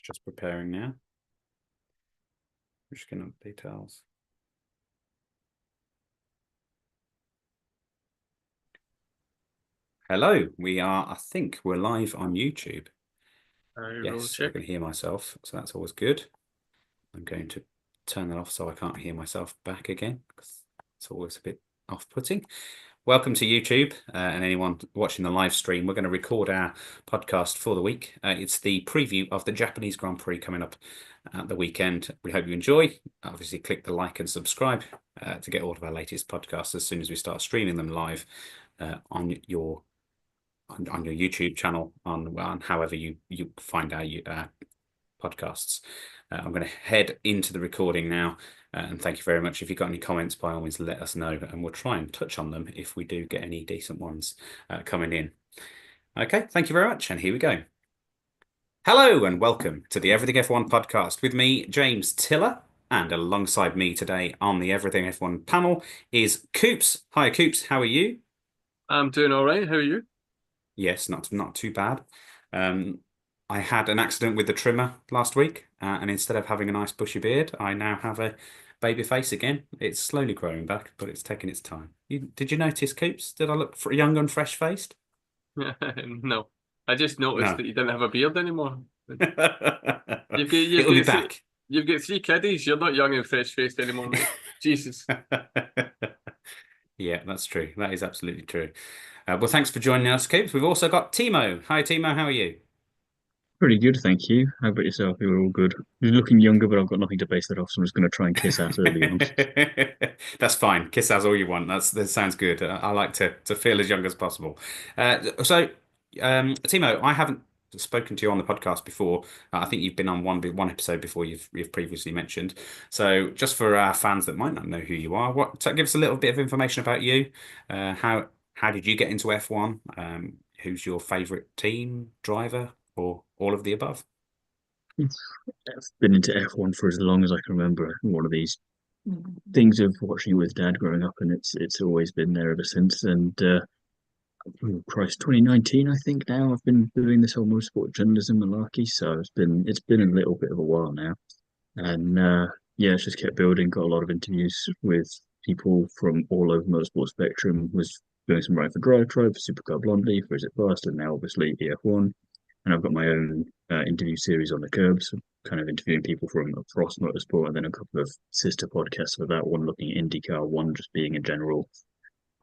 It's just preparing now. We're just getting up details. Hello, I think we're live on YouTube. I will Yes, I check. can hear myself, so that's always good. I'm going to turn that off so I can't hear myself back again, because it's always a bit off-putting. Welcome to YouTube and anyone watching the live stream. We're going to record our podcast for the week. It's the preview of the Japanese Grand Prix coming up at the weekend. We hope you enjoy. Obviously, click the like and subscribe to get all of our latest podcasts as soon as we start streaming them live on your YouTube channel, on however you find our podcasts. I'm going to head into the recording now. And thank you very much. If you've got any comments, by all means, let us know, and we'll try and touch on them if we do get any decent ones coming in. Okay, thank you very much, and here we go. Hello, and welcome to the Everything F1 podcast with me, James Tiller, and alongside me today on the Everything F1 panel is Coops. Hi, Coops. How are you? I'm doing all right. How are you? Yes, not too bad. Um, I had an accident with the trimmer last week, and instead of having a nice bushy beard, I now have a baby face again. It's slowly growing back, but it's taking its time. Did you notice, Coops? Did I look young and fresh-faced? No, I just noticed No. that you didn't have a beard anymore. You've got It'll be back. you've got three kiddies. You're not young and fresh faced anymore, mate. Jesus. Yeah, that's true. That is absolutely true. Well, thanks for joining us, Coops. We've also got Timo. Hi, Timo. How are you? Pretty good, thank you. How about yourself? You were all good. You're looking younger, but I've got nothing to base that off, so I'm just going to try and kiss ass early on. That's fine. Kiss as all you want. That sounds good. I like to feel as young as possible. Timo, I haven't spoken to you on the podcast before. I think you've been on one episode before you've previously mentioned. So just for our fans that might not know who you are, give us a little bit of information about you. How did you get into F1? Who's your favorite team, driver, or all of the above? I've been into F1 for as long as I can remember. One of these things of watching it with Dad growing up, and it's always been there ever since. And oh Christ, 2019, I think now I've been doing this whole motorsport journalism malarkey, so it's been a little bit of a while now. And yeah, it's just kept building. Got a lot of interviews with people from all over motorsport spectrum. Was doing some writing for Drive Tribe, for Supercar Blondie, for Is It Fast, and now obviously EF1. And I've got my own interview series on the curbs, kind of interviewing people from across motorsport, and then a couple of sister podcasts for that. One looking at IndyCar, one just being a general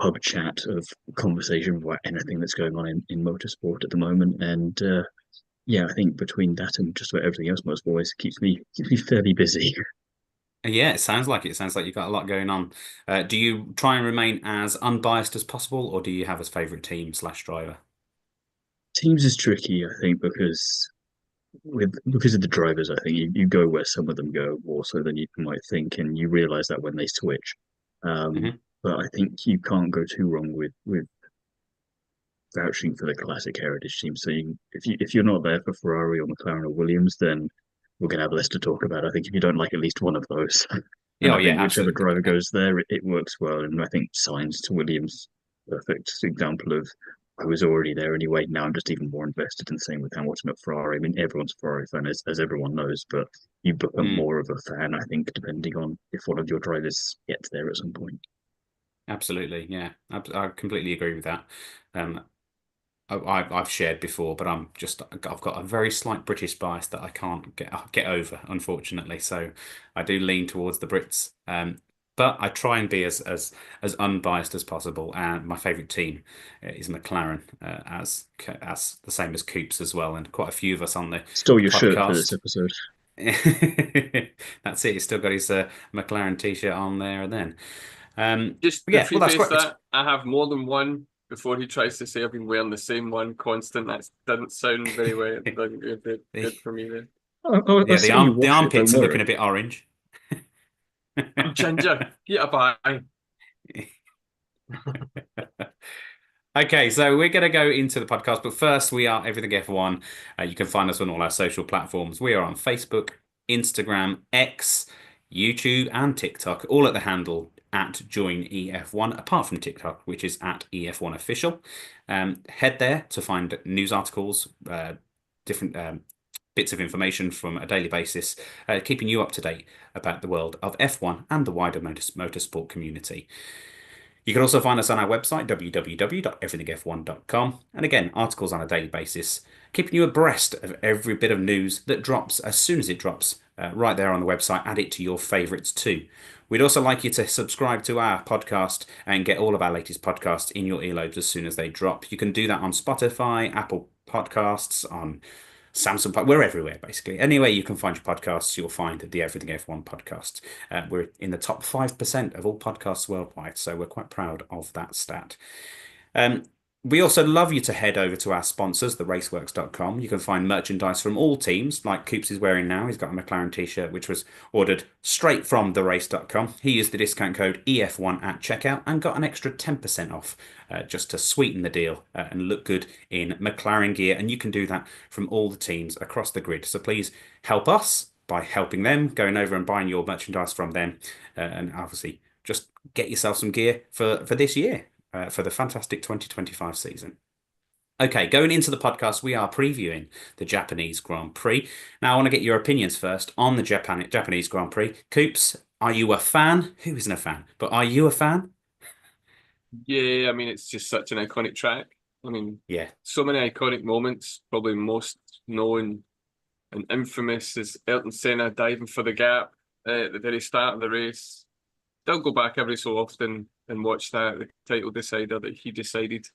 pub chat of conversation about anything that's going on in motorsport at the moment. And yeah, I think between that and just about everything else, motorsport keeps me fairly busy. Yeah, it sounds like it. It sounds like you've got a lot going on. Do you try and remain as unbiased as possible, or do you have a favorite team slash driver? Teams is tricky, I think, because of the drivers. I think you go where some of them go more so than you might think, and you realize that when they switch. Hmm. But I think you can't go too wrong with vouching for the classic heritage team. So if you're not there for Ferrari or McLaren or Williams, then we're gonna have less to talk about. I think if you don't like at least one of those, and Yeah, oh, I yeah, think whichever absolutely. driver goes there, it works well. And I think Sainz to Williams, perfect example of I was already there anyway. Now I'm just even more invested. And same with Hamilton at Ferrari. I mean, everyone's a Ferrari fan, as everyone knows, but you become Mm, more of a fan, I think, depending on if one of your drivers gets there at some point. absolutely, yeah, I completely agree with that. Um, I've shared before, but I've got a very slight British bias that I can't get over, unfortunately. So I do lean towards the Brits. But I try and be as unbiased as possible. And my favourite team is McLaren, as the same as Coops as well, and quite a few of us on Stole the your shirt for this podcast. episode. That's it. He's still got his McLaren t-shirt on there, and then Just to yeah. Well, that's preface quite. It's that, I have more than one. Before he tries to say I've been wearing the same one constant, that doesn't sound very well. It doesn't the good for me then. I yeah the saw you the wash it. Don't armpits are looking worry. a bit orange. I'm ginger. Get a bye. Okay, so we're going to go into the podcast, but first we are Everything F1. You can find us on all our social platforms. We are on Facebook, Instagram, X, YouTube, and TikTok, all at the handle at Join EF1, apart from TikTok, which is at EF1 Official. Head there to find news articles, different bits of information from a daily basis, keeping you up to date about the world of F1 and the wider motorsport community. You can also find us on our website, www.everythingf1.com. And again, articles on a daily basis, keeping you abreast of every bit of news that drops as soon as it drops, right there on the website. Add it to your favourites too. We'd also like you to subscribe to our podcast and get all of our latest podcasts in your earlobes as soon as they drop. You can do that on Spotify, Apple Podcasts, on Samsung, we're everywhere basically. Anywhere you can find your podcasts, you'll find the Everything F1 podcast. We're in the top 5% of all podcasts worldwide, so we're quite proud of that stat. We also love you to head over to our sponsors, theraceworks.com. You can find merchandise from all teams, like Coops is wearing now. He's got a McLaren t-shirt, which was ordered straight from therace.com. He used the discount code EF1 at checkout and got an extra 10% off just to sweeten the deal and look good in McLaren gear. And you can do that from all the teams across the grid. So please help us by helping them, going over and buying your merchandise from them. And obviously, just get yourself some gear for this year. For the fantastic 2025 season. Okay, going into the podcast, we are previewing the Japanese Grand Prix. Now, I want to get your opinions first on the Japanese Grand Prix. Coops, are you a fan? Who isn't a fan? But are you a fan? Yeah, I mean, it's just such an iconic track. I mean, Yeah, so many iconic moments. Probably most known and infamous is Ayrton Senna diving for the gap at the very start of the race. They'll go back every so often and watch that, the title decider that he decided.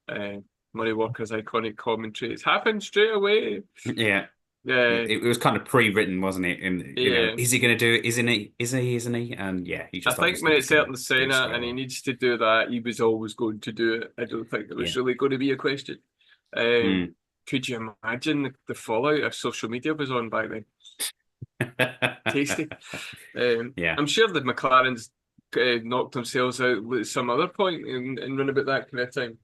Murray Walker's iconic commentary. It's happened straight away. yeah. Yeah, It was kind of pre-written, wasn't it? And yeah. is he going to do it? Isn't he? Isn't he? And yeah, he I just think obviously when it's kinda Ayrton did it Senna straight and he away. needs to do that, he was always going to do it. I don't think there was Yeah. really going to be a question. Mm. Could you imagine the fallout if social media was on back then? Tasty. Yeah. I'm sure the McLarens knocked themselves out at some other point in run about that kind of time.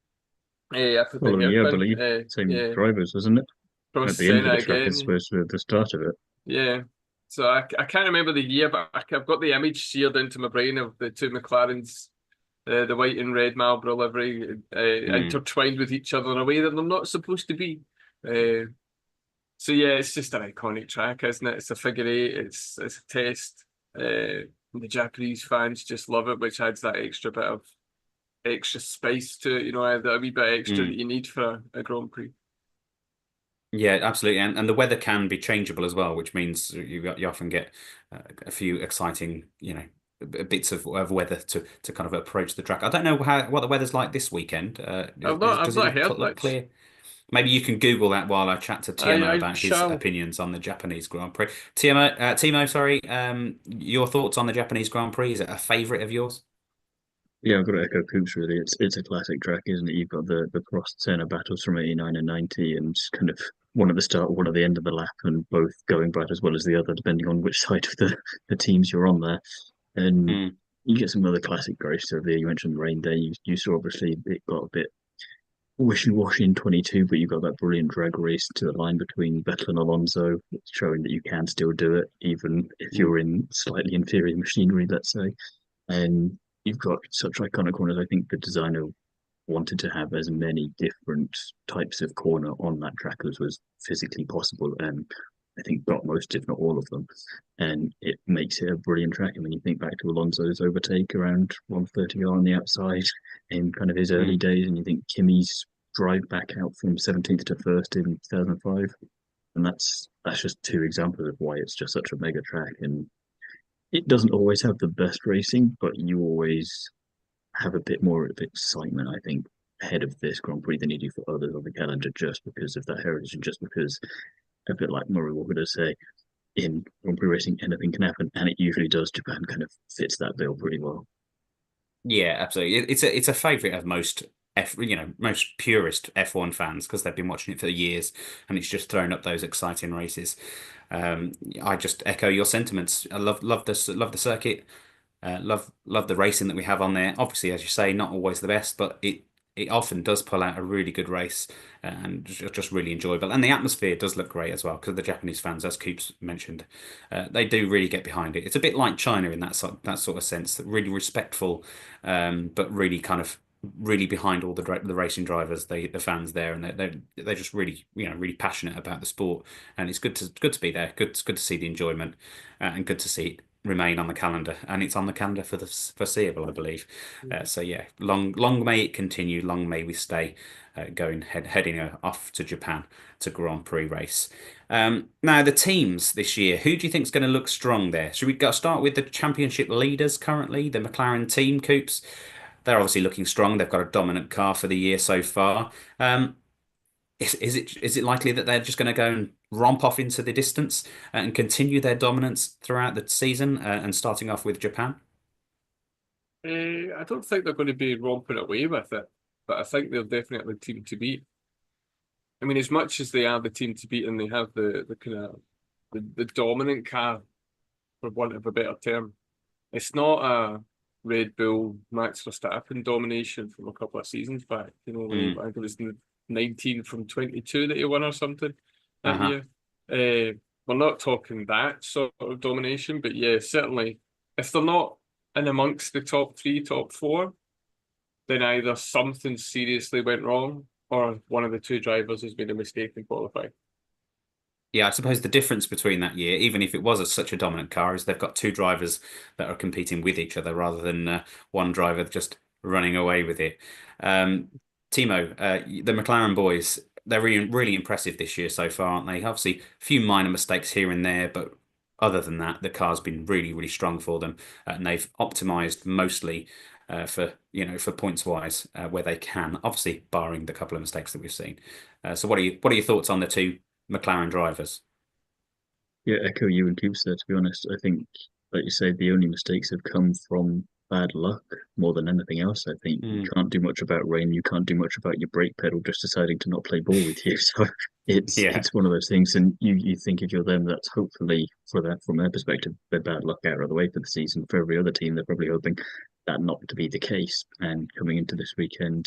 After the Well, yeah, I hairpin. believe same Yeah, drivers, wasn't it? from At the end of Senna the track is again. supposed to be the start of it. Yeah. So I can't remember the year, but I've got the image seared into my brain of the two McLarens, the white and red Marlboro livery, intertwined with each other in a way that they're not supposed to be. So yeah, it's just an iconic track, isn't it? It's a figure eight. It's a test. The Japanese fans just love it, which adds that extra bit of extra spice to it. You know, a wee bit extra that you need for a Grand Prix. Yeah, absolutely, and the weather can be changeable as well, which means you often get a few exciting, bits of weather to kind of approach the track. I don't know what the weather's like this weekend. I've Does it not heard look much. clear? Maybe you can Google that while I chat to Timo I about his shall. opinions on the Japanese Grand Prix. Timo, sorry, your thoughts on the Japanese Grand Prix? Is it a favourite of yours? Yeah, I've got to echo Coops really. It's a classic track, isn't it? You've got the Prost Senna battles from 89 and 90 and just kind of one at the start, one at the end of the lap, and both going bad as well as the other, depending on which side of the teams you're on there. And Mm, you get some other classic races over there. You mentioned the rain day. You saw obviously it got a bit wishy-washy in 22, but you got that brilliant drag race to the line between Vettel and Alonso, showing that you can still do it, even if mm, you're in slightly inferior machinery, let's say. And you've got such iconic corners. I think the designer wanted to have as many different types of corner on that track as was physically possible, and I think got most, if not all of them. And it makes it a brilliant track. And when you think back to Alonso's overtake around 130 on the outside in kind of his early mm. days, and you think Kimi's drive back out from 17th to first in 2005, and that's just two examples of why it's just such a mega track. And it doesn't always have the best racing, but you always have a bit more of excitement, I think, ahead of this Grand Prix than you do for others on the calendar, just because of that heritage and just because, a bit like Murray Walker does say, in Grand Prix racing, anything can happen, and it usually does. Japan kind of fits that bill pretty well. Yeah, absolutely. It's a favourite of most purist F1 fans because they've been watching it for years, and it's just thrown up those exciting races. I just echo your sentiments. I love the circuit. Love the racing that we have on there. Obviously, as you say, not always the best, but it often does pull out a really good race and just really enjoyable. And the atmosphere does look great as well because the Japanese fans, as Coops mentioned, they do really get behind it. It's a bit like China in that sort of sense, that really respectful, but really kind of really behind all the racing drivers, the fans there, and they're just really really passionate about the sport, and it's good to be there. Good to see the enjoyment, and good to see it remain on the calendar, and it's on the calendar for the foreseeable, I believe. So yeah, long may it continue. Long may we stay heading off to Japan to Grand Prix race. Now the teams this year, who do you think is going to look strong there? Should we start with the championship leaders currently, the McLaren team, Coops? They're obviously looking strong. They've got a dominant car for the year so far. Is it likely that they're just going to go and romp off into the distance and continue their dominance throughout the season and starting off with Japan? I don't think they're going to be romping away with it, but I think they're definitely the team to beat. I mean, as much as they are the team to beat and they have the kind of the dominant car, for want of a better term, it's not a Red Bull Max Verstappen domination from a couple of seasons back. You know, I think it was 19 from 22 that he won or something that year. We're not talking that sort of domination, but yeah, certainly if they're not in amongst the top 3, top 4, then either something seriously went wrong or one of the 2 drivers has made a mistake in qualifying. Yeah, I suppose the difference between that year, even if it was such a dominant car, is they've got 2 drivers that are competing with each other rather than one driver just running away with it. Timo, the McLaren boys, they're really impressive this year so far, aren't they? Obviously, a few minor mistakes here and there, but other than that, the car's been really strong for them, and they've optimized mostly for points wise where they can, obviously barring the couple of mistakes that we've seen. So, what are your thoughts on the 2 McLaren drivers? Yeah, echo you and Cube said, to be honest. I think, like you said, the only mistakes have come from bad luck more than anything else. I think you can't do much about rain. You can't do much about your brake pedal just deciding to not play ball with you. So Yeah. it's one of those things. And you think if you're them, that's hopefully for that from their perspective, their bad luck out of the way for the season. For every other team, they're probably hoping that not to be the case. And coming into this weekend,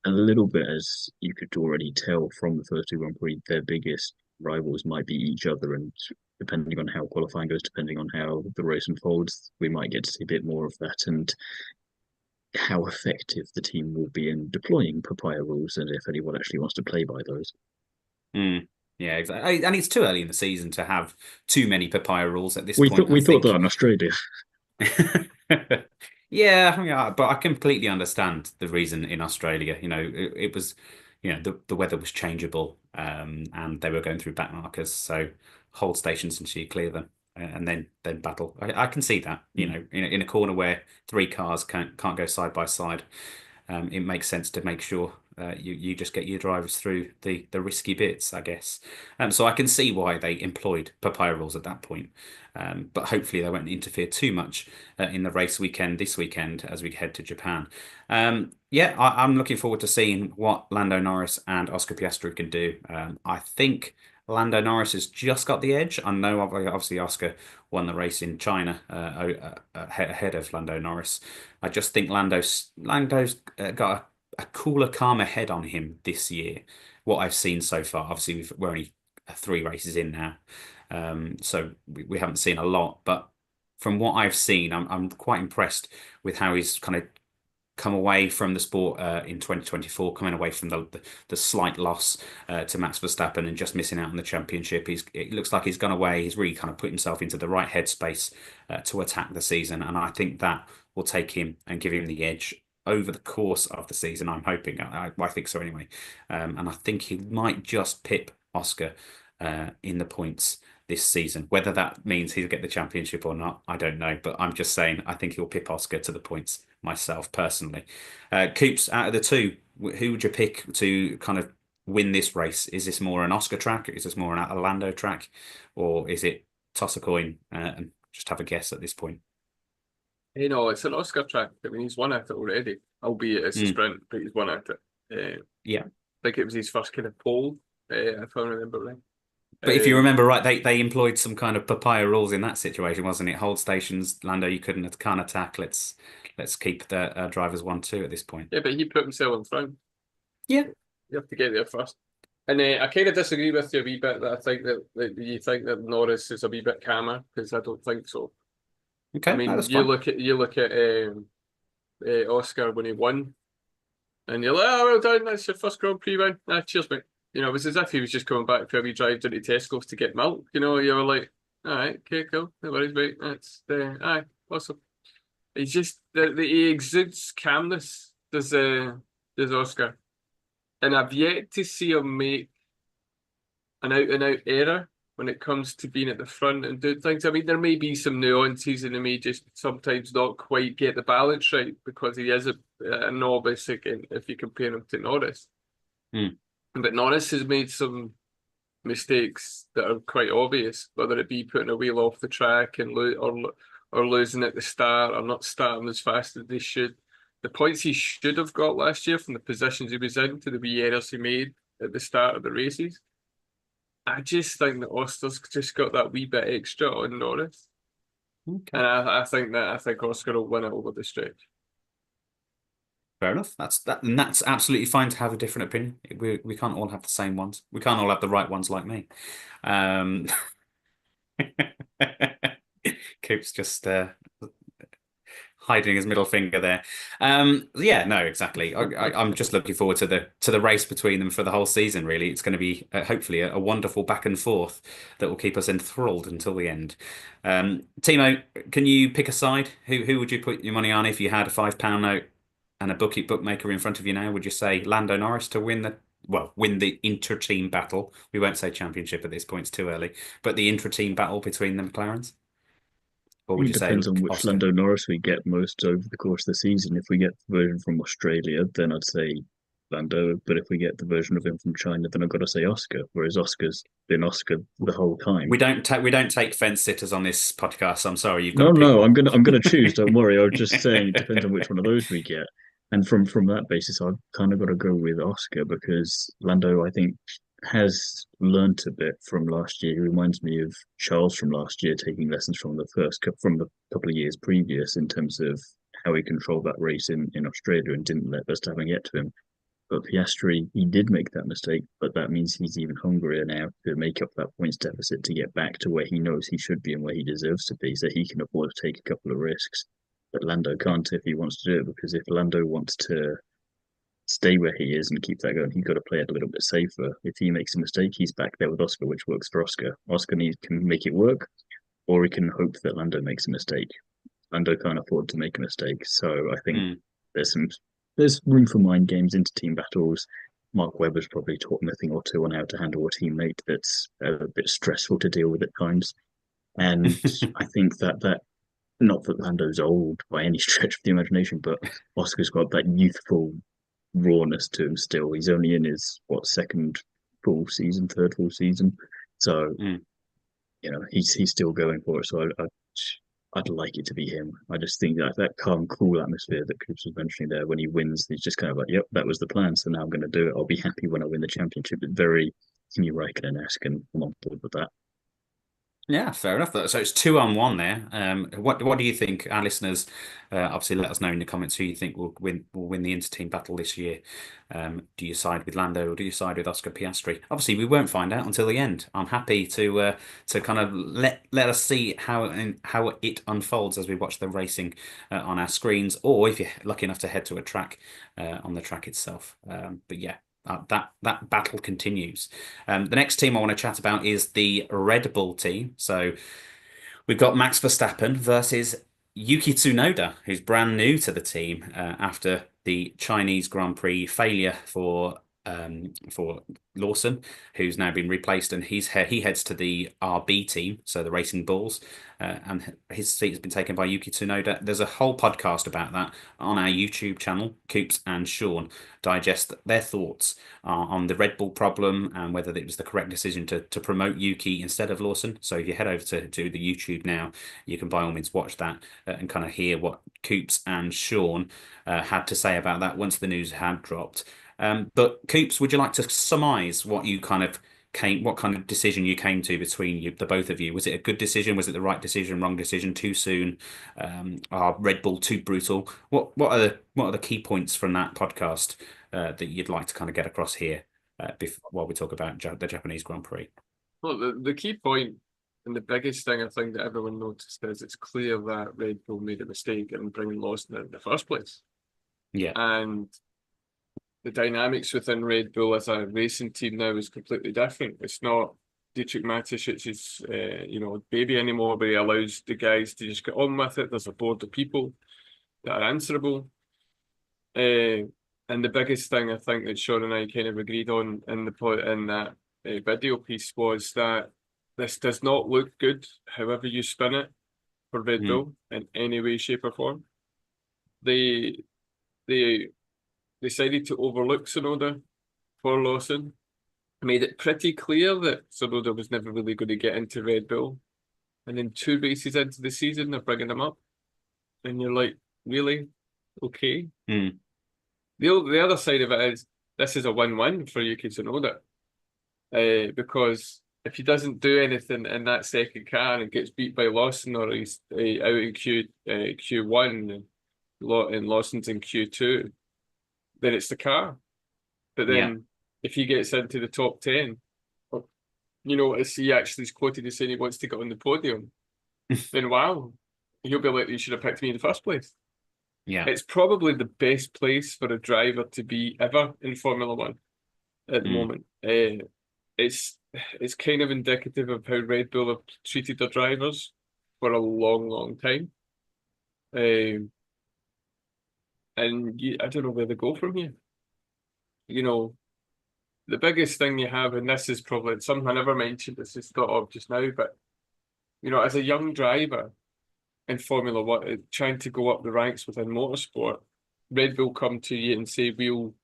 a little bit as you could already tell from the first 2 Grand Prix, their biggest rivals might be each other, and depending on how qualifying goes, depending on how the race unfolds, we might get to see a bit more of that and how effective the team will be in deploying papaya rules and if anyone actually wants to play by those. Yeah, exactly. And it's too early in the season to have too many papaya rules at this We point. thought we thought that in Australia. Yeah, but I completely understand the reason in Australia. It was, the weather was changeable, and they were going through back markers, so hold stations until you clear them, and then battle. I can see that. In a corner where 3 cars can't go side by side, it makes sense to make sure you just get your drivers through the risky bits, I guess. So I can see why they employed papaya rules at that point. But hopefully they won't interfere too much in the race weekend this weekend as we head to Japan. Yeah, I'm looking forward to seeing what Lando Norris and Oscar Piastri can do. I think Lando Norris has just got the edge. I know obviously Oscar won the race in China ahead of Lando Norris. I just think Lando's got a cooler, calmer head on him this year. What I've seen so far, obviously we're only 3 races in now, so we haven't seen a lot. But from what I've seen, I'm quite impressed with how he's kind of come away from the sport in 2024, coming away from the slight loss to Max Verstappen and just missing out on the championship. It looks like he's gone away. He's really kind of put himself into the right headspace to attack the season, and I think that will take him and give him the edge over the course of the season. I'm hoping. I think so anyway, and I think he might just pip Oscar in the points this season. Whether that means he'll get the championship or not, I don't know. But I'm just saying, I think he'll pip Oscar to the points myself personally. Coops, out of the 2, who would you pick to kind of win this race? Is this more an Oscar track? Is this more an Orlando track? Or is it toss a coin and just have a guess at this point? It's an Oscar track. I mean, he's won at it already, albeit it's a sprint, but he's won at it. Yeah. I think it was his first kind of pole, if I remember right. But if you remember right, they employed some kind of papaya rules in that situation, wasn't it? Hold stations, Lando, you can't attack. Let's keep the drivers 1-2 at this point. Yeah, but he put himself in front. Yeah, you have to get there first. And I kind of disagree with you a wee bit that I think that you think that Norris is a wee bit calmer, because I don't think so. Okay, I mean, that's you fine. look at Oscar when he won. And you're like, oh, well done, that's your first Grand Prix win. Cheers, mate. You know, it was as if he was just coming back for a wee drive down to Tesco's to get milk. You know, you were like, all right, okay, cool. No worries, mate. That's, aye, awesome. He's just, he exudes calmness, does Oscar. And I've yet to see him make an out-and-out error when it comes to being at the front and doing things. I mean, there may be some nuances and he may just sometimes not quite get the balance right because he is a novice again, if you compare him to Norris. But Norris has made some mistakes that are quite obvious, whether it be putting a wheel off the track and or losing at the start or not starting as fast as they should. The points he should have got last year from the positions he was in to the wee errors he made at the start of the races. I just think that Oscar's just got that wee bit extra on Norris. Okay. And I think Oscar will win it over the stretch. Fair enough. That's absolutely fine to have a different opinion. We can't all have the same ones. We can't all have the right ones like me. Coop's just hiding his middle finger there. Yeah, no, exactly. I'm just looking forward to the race between them for the whole season. Really, it's going to be hopefully a wonderful back and forth that will keep us enthralled until the end. Timo, can you pick a side? Who would you put your money on if you had a £5 note and a bookmaker in front of you now? Would you say Lando Norris to win the inter-team battle? We won't say championship at this point; it's too early. But the intra-team battle between the McLarens. Or would you say depends on which Oscar? Lando Norris we get most over the course of the season. If we get the version from Australia, then I'd say Lando. But if we get the version of him from China, then I've got to say Oscar. Whereas Oscar's been Oscar the whole time. We don't take fence sitters on this podcast. I'm sorry, you've got No, to pick no, one. I'm gonna choose. Don't worry. I was just saying it depends on which one of those we get. And from that basis, I've kind of got to go with Oscar because Lando, I think, has learnt a bit from last year. He reminds me of Charles from last year, taking lessons from the couple of years previous in terms of how he controlled that race in Australia and didn't let Verstappen get to him. But Piastri, he did make that mistake, but that means he's even hungrier now to make up that points deficit to get back to where he knows he should be and where he deserves to be, so he can afford to take a couple of risks. But Lando can't if he wants to do it, because if Lando wants to stay where he is and keep that going, he's got to play it a little bit safer. If he makes a mistake, he's back there with Oscar, which works for Oscar. Oscar can make it work, or he can hope that Lando makes a mistake. Lando can't afford to make a mistake, so I think there's room for mind games into team battles. Mark Webber's probably taught him a thing or two on how to handle a teammate that's a bit stressful to deal with at times. And I think that not that Lando's old by any stretch of the imagination, but Oscar's got that youthful rawness to him still. He's only in his third full season. So he's still going for it. So I'd like it to be him. I just think that calm, cool atmosphere that Coops was mentioning there when he wins, he's just kind of like, yep, that was the plan. So now I'm going to do it. I'll be happy when I win the championship. It's very Kimi Räikkönen-esque, and I'm on board with that. Yeah, fair enough. So it's 2-on-1 there. What do you think? Our listeners, obviously, let us know in the comments who you think will win the inter-team battle this year. Do you side with Lando or do you side with Oscar Piastri? Obviously, we won't find out until the end. I'm happy to kind of let us see how it unfolds as we watch the racing on our screens, or if you're lucky enough to head to a track on the track itself. But yeah. That battle continues. The next team I want to chat about is the Red Bull team. So we've got Max Verstappen versus Yuki Tsunoda, who's brand new to the team after the Chinese Grand Prix failure for Lawson, who's now been replaced, and he heads to the RB team, so the Racing Bulls, and his seat has been taken by Yuki Tsunoda. There's a whole podcast about that on our YouTube channel. Coops and Sean digest their thoughts on the Red Bull problem and whether it was the correct decision to promote Yuki instead of Lawson. So if you head over to the YouTube now, you can by all means watch that and kind of hear what Coops and Sean had to say about that once the news had dropped. But Coops, would you like to surmise what kind of decision you came to between the both of you? Was it a good decision? Was it the right decision? Wrong decision? Too soon? Are Red Bull too brutal? What are the key points from that podcast that you'd like to kind of get across here while we talk about the Japanese Grand Prix? Well, the key point and the biggest thing I think that everyone noticed is it's clear that Red Bull made a mistake in bringing Lawson in the first place. Yeah. And the dynamics within Red Bull as a racing team now is completely different. It's not Dietrich Matishic's baby anymore, but he allows the guys to just get on with it. There's a board of people that are answerable. And the biggest thing I think that Sean and I kind of agreed on in that video piece was that this does not look good, however you spin it, for Red Bull in any way, shape, or form. They decided to overlook Tsunoda for Lawson, made it pretty clear that Tsunoda was never really going to get into Red Bull. And then 2 races into the season, they're bringing him up. And you're like, really? Okay. The other side of it is this is a win-win for Yuki Tsunoda. Because if he doesn't do anything in that second car and gets beat by Lawson, or he's out in Q1 and Lawson's in Q2, then it's the car. But then if he gets into the top 10, as he actually is quoted as saying he wants to get on the podium, then wow, he'll be like, you should have picked me in the first place. Yeah. It's probably the best place for a driver to be ever in Formula One at the moment. It's kind of indicative of how Red Bull have treated their drivers for a long, long time. And I don't know where they go from here. The biggest thing you have, and this is probably something I never mentioned, this is thought of just now, but as a young driver in Formula One, trying to go up the ranks within motorsport, Red Bull come to you and say, we'll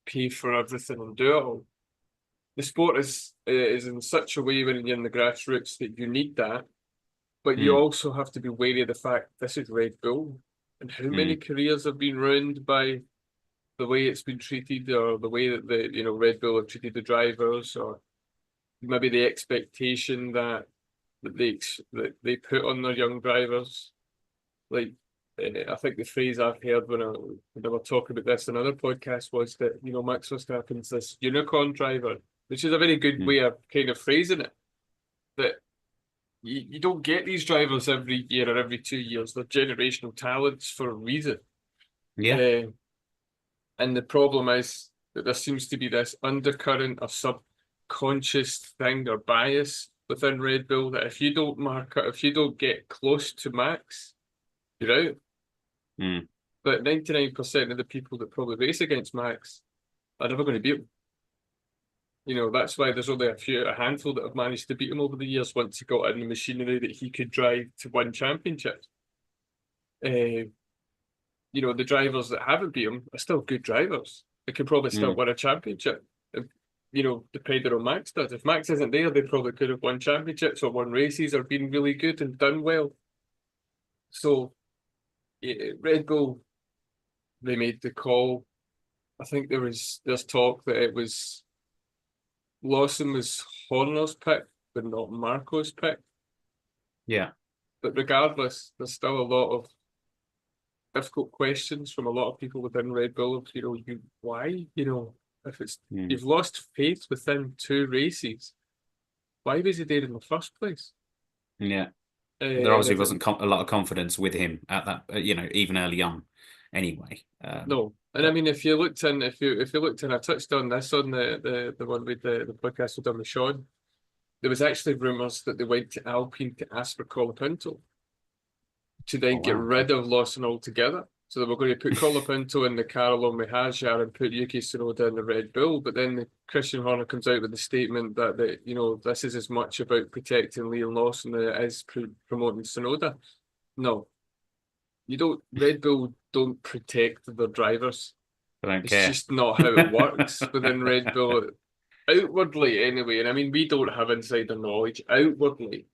pay for everything and do it all. The sport is in such a way when you're in the grassroots that you need that, but you also have to be wary of the fact this is Red Bull, and how many careers have been ruined by the way it's been treated, or the way that Red Bull have treated the drivers, or maybe the expectation that they put on their young drivers. Like, I think the phrase I've heard when I were talking about this in other podcasts was that, Max Verstappen's this unicorn driver, which is a very good way of kind of phrasing it. That you don't get these drivers every year or every 2 years. They're generational talents for a reason. Yeah. And the problem is that there seems to be this undercurrent of subconscious thing or bias within Red Bull that if you don't get close to Max, you're out. But 99% of the people that probably race against Max are never going to beat him. That's why there's only a handful that have managed to beat him over the years once he got in the machinery that he could drive to win championships. The drivers that haven't beat him are still good drivers. They could probably still win a championship. Depending on Max does. If Max isn't there, they probably could have won championships or won races or been really good and done well. So, Red Bull, they made the call. I think there's talk that it was Lawson was Horner's pick, but not Marco's pick. Yeah. But regardless, there's still a lot of difficult questions from a lot of people within Red Bull of, why? If it's you've lost faith within 2 races, why was he there in the first place? Yeah. There obviously wasn't a lot of confidence with him at that, even early on anyway. No. And I mean, if you looked in, I touched on this on the one with the podcast with with Sean, there was actually rumours that they went to Alpine to ask for Colapinto to then get rid of Lawson altogether. So they were going to put Colapinto in the car along with Hajar and put Yuki Tsunoda in the Red Bull. But then Christian Horner comes out with the statement that this is as much about protecting Liam Lawson as it is promoting Tsunoda. No, you don't. Red Bull don't protect their drivers. It's just not how it works within Red Bull. Outwardly, anyway, and I mean, we don't have insider knowledge. Outwardly,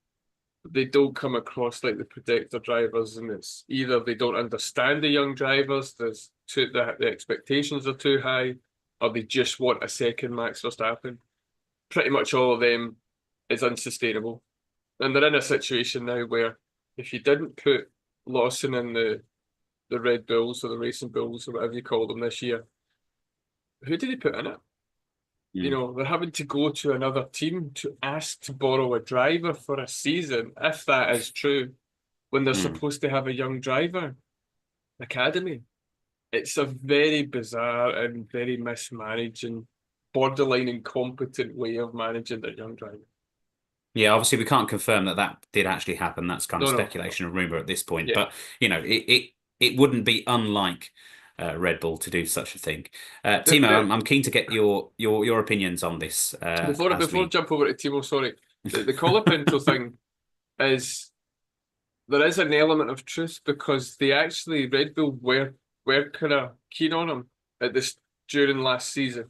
they don't come across like the protector drivers, and it's either they don't understand the young drivers, the expectations are too high, or they just want a second Max Verstappen. Pretty much all of them is unsustainable. And they're in a situation now where if you didn't put Lawson in the Red Bulls or the Racing Bulls or whatever you call them this year, who did he put in it? They're having to go to another team to ask to borrow a driver for a season, if that is true, when they're supposed to have a young driver academy. it's a very bizarre and very mismanaged and borderline incompetent way of managing their young driver. Yeah, obviously we can't confirm that that did actually happen. That's kind of No, no, speculation and rumor at this point. yeah. But it wouldn't be unlike Red Bull to do such a thing. The, Timo, the, I'm keen to get your opinions on this as before I we. jump over to Timo, sorry, the Colapinto thing is there is an element of truth because they actually Red Bull were kind of keen on him at this during last season.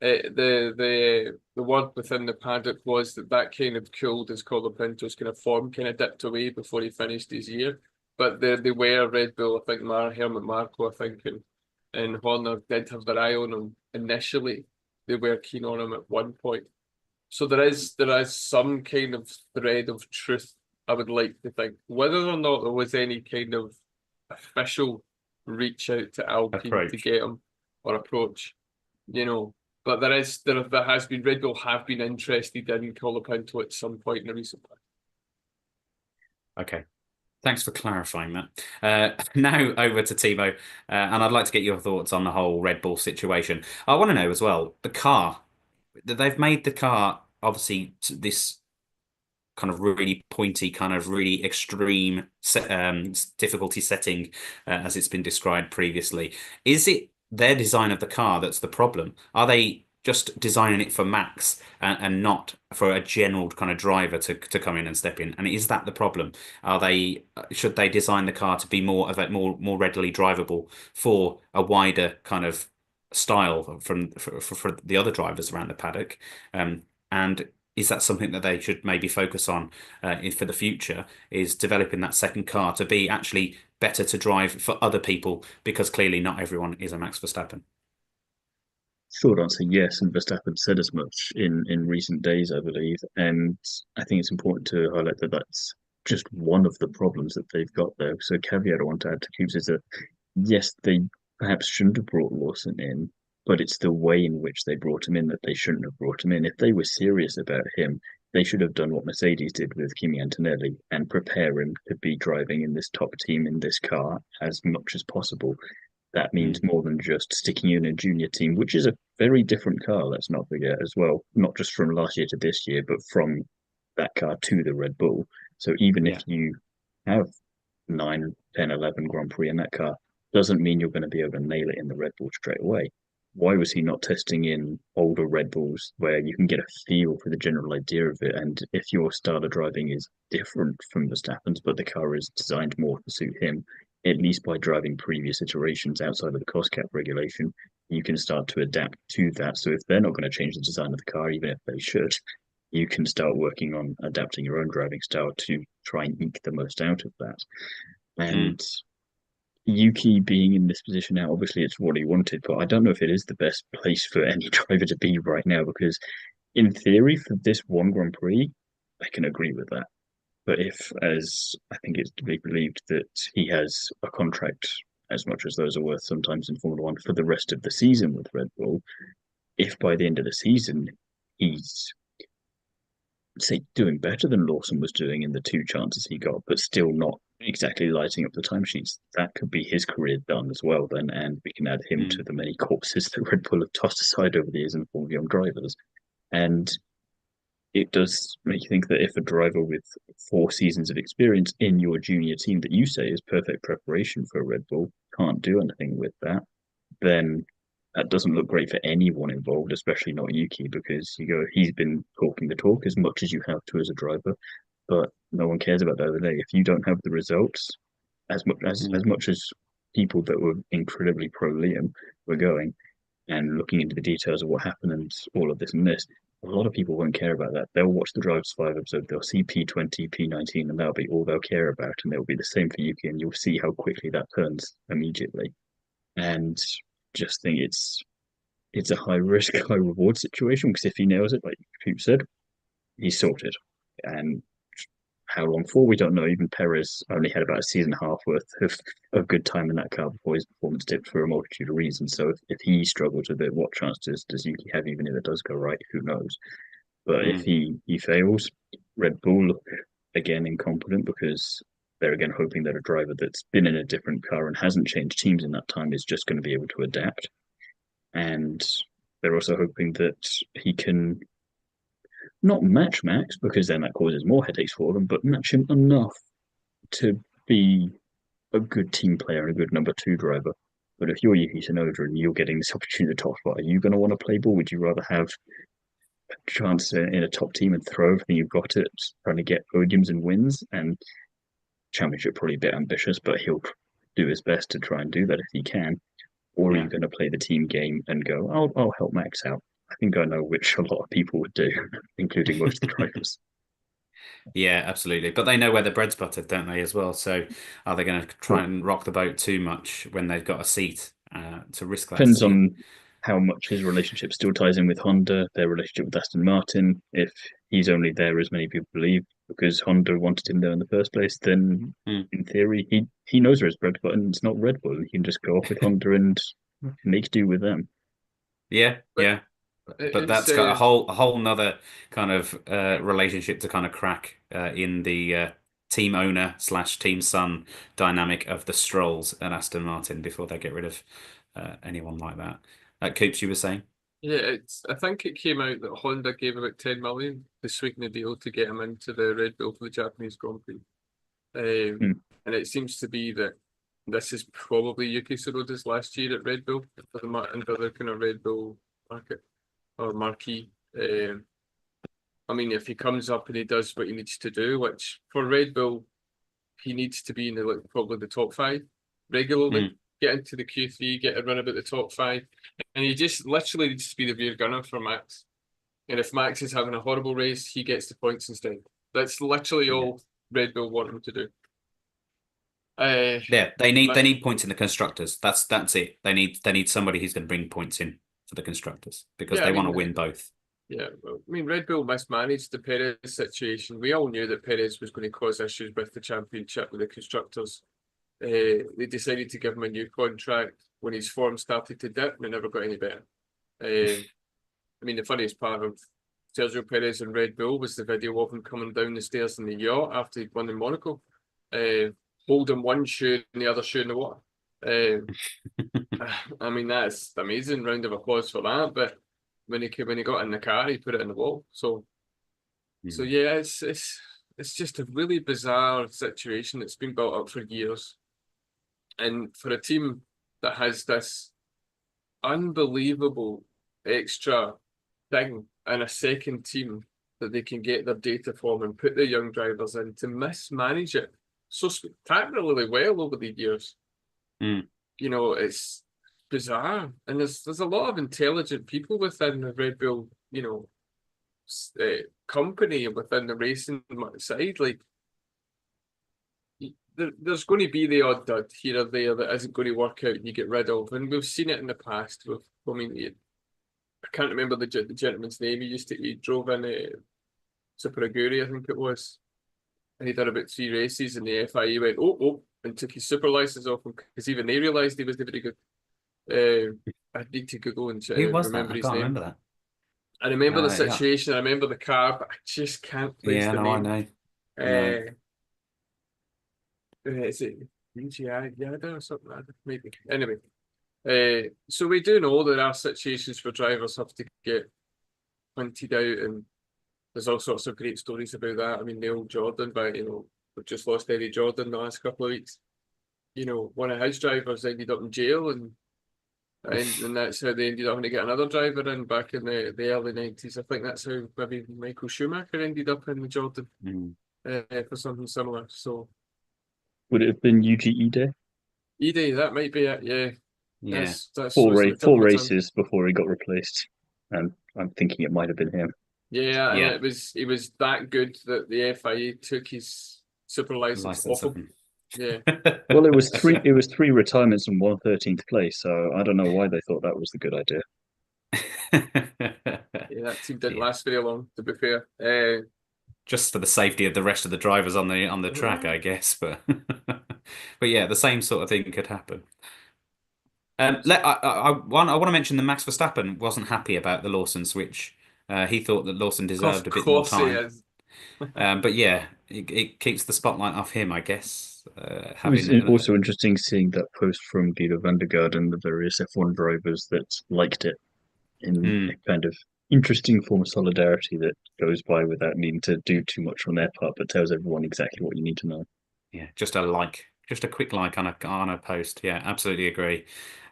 The word within the paddock was that kind of cooled his Colapinto's kind of form kind of dipped away before he finished his year. But they were Red Bull, I think Helmut Marko, I think, and Horner did have their eye on him initially. They were keen on him at one point. So there is some kind of thread of truth, I would like to think. Whether or not there was any kind of official reach out to Alpine to Approach. get him or approach, you know. But there has been Red Bull have been interested in Colapinto at some point in the recent past. Okay. Thanks for clarifying that. Now over to Timo, and I'd like to get your thoughts on the whole Red Bull situation. I want to know as well, the car. They've made the car obviously this kind of really pointy, kind of really extreme difficulty setting, as it's been described previously. Is it their design of the car that's the problem? Are they just designing it for Max and not for a general kind of driver to come in and step in? And is that the problem? Are they should they design the car to be more of a more readily drivable for a wider kind of style for the other drivers around the paddock? And is that something that they should maybe focus on for the future? Is developing that second car to be actually better to drive for other people because clearly not everyone is a Max Verstappen. Short answer, yes, and Verstappen said as much in recent days, I believe. And I think it's important to highlight that that's just one of the problems that they've got there. So, caveat I want to add to Coops is that yes, they perhaps shouldn't have brought Lawson in, but it's the way in which they brought him in that they shouldn't have brought him in. If they were serious about him, they should have done what Mercedes did with Kimi Antonelli and prepare him to be driving in this top team in this car as much as possible. That means Mm. more than just sticking you in a junior team, which is a very different car, let's not forget as well. Not just from last year to this year, but from that car to the Red Bull. So even if Yeah. you have 9, 10, 11 Grand Prix in that car, doesn't mean you're going to be able to nail it in the Red Bull straight away. Why was he not testing in older Red Bulls where you can get a feel for the general idea of it? And if your style of driving is different from Verstappen's, but the car is designed more to suit him, at least by driving previous iterations outside of the cost cap regulation, you can start to adapt to that. So if they're not going to change the design of the car, even if they should, you can start working on adapting your own driving style to try and eke the most out of that. Mm. And Yuki being in this position now, obviously it's what he wanted, but I don't know if it is the best place for any driver to be right now because, in theory, for this one Grand Prix, I can agree with that. But if, as I think it's to be believed, that he has a contract as much as those are worth sometimes in Formula One for the rest of the season with Red Bull, if by the end of the season he's say doing better than Lawson was doing in the two chances he got, but still not exactly lighting up the timesheets. That could be his career done as well then, and we can add him to Mm. the many corpses that Red Bull have tossed aside over the years in form of young drivers. And it does make you think that if a driver with 4 seasons of experience in your junior team that you say is perfect preparation for a Red Bull can't do anything with that, then that doesn't look great for anyone involved, especially not Yuki, because you go, he's been talking the talk as much as you have to as a driver, but no one cares about the other day. If you don't have the results, as Mm. much as people that were incredibly pro Liam were going and looking into the details of what happened and all of this and this, a lot of people won't care about that. They'll watch the Drive to Survive episode, they'll see P20, P19, and that'll be all they'll care about, and it'll be the same for Yuki, and you'll see how quickly that turns immediately. And just think it's a high risk, high reward situation because if he nails it, like Coop said, he's sorted. And how long for, we don't know. Even Perez only had about a season and a half worth of good time in that car before his performance dipped for a multitude of reasons. So if he struggles with it, what chance does Yuki have, even if it does go right? Who knows? But if Mm. he fails, Red Bull look again incompetent because they're again hoping that a driver that's been in a different car and hasn't changed teams in that time is just going to be able to adapt. And they're also hoping that he can not match Max, because then that causes more headaches for them, but match him enough to be a good team player and a good number two driver. But if you're Yuki Tsunoda and you're getting this opportunity to top spot, are you going to want to play ball? Would you rather have a chance in a top team and throw everything you've got at trying to get podiums and wins? And championship probably a bit ambitious, but he'll do his best to try and do that if he can. Or are you going to play the team game and go, I'll help Max out? I think I know which a lot of people would do, including most of the drivers. Yeah, absolutely. But they know where the bread's buttered, don't they, as well? So are they going to try and rock the boat too much when they've got a seat to risk that Depends seat? on how much his relationship still ties in with Honda, their relationship with Aston Martin. If he's only there, as many people believe, because Honda wanted him there in the first place, then in theory, he knows where his bread button. It's not Red Bull. He can just go off with Honda and make do with them. Yeah, yeah. But that's got a whole nother kind of relationship to kind of crack in the team owner slash team son dynamic of the Strolls and Aston Martin before they get rid of anyone like that. Coops, you were saying? Yeah, I think it came out that Honda gave about 10 million to sweeten the deal to get him into the Red Bull for the Japanese Grand Prix. And it seems to be that this is probably Yuki Tsunoda's last year at Red Bull for the kind of Red Bull market or marquee. I mean, if he comes up and he does what he needs to do, which for Red Bull, he needs to be in probably the top five regularly, get into the Q3, get a run about the top five, and he just literally needs to be the rear gunner for Max. And if Max is having a horrible race, he gets the points instead. That's literally all Red Bull want him to do. Yeah, they need points in the constructors. That's it. They need somebody who's going to bring points in for the constructors because they want to win both. Yeah, well, I mean, Red Bull mismanaged the Perez situation. We all knew that Perez was going to cause issues with the championship with the constructors. They decided to give him a new contract when his form started to dip and it never got any better. I mean, the funniest part of Sergio Perez and Red Bull was the video of him coming down the stairs in the yacht after he'd won in Monaco, holding one shoe and the other shoe in the water. I mean, that's amazing. Round of applause for that. But when he got in the car, he put it in the wall. So yeah, it's just a really bizarre situation that's been built up for years. And for a team that has this unbelievable extra thing and a second team that they can get their data from and put the young drivers in to mismanage it so spectacularly well over the years. You know, it's bizarre. And there's a lot of intelligent people within the Red Bull, you know, company within the racing side. Like, there's going to be the odd dud here or there that isn't going to work out and you get rid of. And we've seen it in the past. I can't remember the gentleman's name. He drove in Super Aguri, I think it was. And he did about 3 races and the FIA went, oh, and took his super license off him because even they realised he was very good. I need to Google and remember his name. Remember that. I remember the situation, I remember the car, but I just can't place the name. I know. Is it UGI Yada or something like that? Maybe. Anyway, so we do know there are situations where drivers have to get pointed out, and there's all sorts of great stories about that. I mean, Neil Jordan, but you know, we've just lost Eddie Jordan the last couple of weeks. You know, one of his drivers ended up in jail, and that's how they ended up having to get another driver in back in the early 90s. I think that's how maybe Michael Schumacher ended up in Jordan for something similar. So. Would it have been Yuji Ide? Ide, that might be it, yeah. Yeah. That's four races before he got replaced. And I'm thinking it might have been him. Yeah, and it was that good that the FIA took his super license off him. Yeah. Well, it was three retirements and 1 13th place, so I don't know why they thought that was the good idea. Yeah, that team didn't last very long, to be fair. Just for the safety of the rest of the drivers on the track, I guess. But but yeah, the same sort of thing could happen. I want to mention that Max Verstappen wasn't happy about the Lawson switch. He thought that Lawson deserved a bit more time. But yeah, it keeps the spotlight off him, I guess. It was having also interesting seeing that post from Guido van der Garde and the various F1 drivers that liked it in a kind of interesting form of solidarity that goes by without needing to do too much on their part, but tells everyone exactly what you need to know. yeah, just a quick like on a post. Yeah, absolutely agree.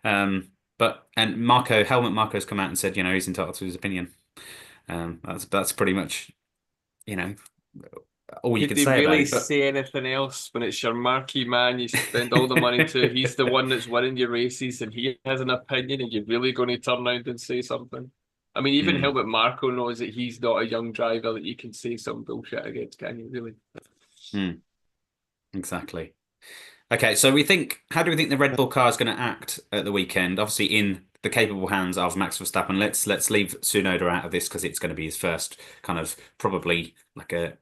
But and Helmut Marko's come out and said, he's entitled to his opinion. That's pretty much, you know, all you Could can they say about really it. But say anything else when it's your marquee man? You spend all the money to. He's the one that's winning your races, and he has an opinion, and you're really going to turn around and say something. I mean, even Mm, Helmut Marko knows that he's not a young driver that you can say some bullshit against, can you? Really? mm, exactly. Okay, so how do we think the Red Bull car is going to act at the weekend? Obviously, in the capable hands of Max Verstappen. Let's leave Tsunoda out of this because it's going to be his first kind of probably like a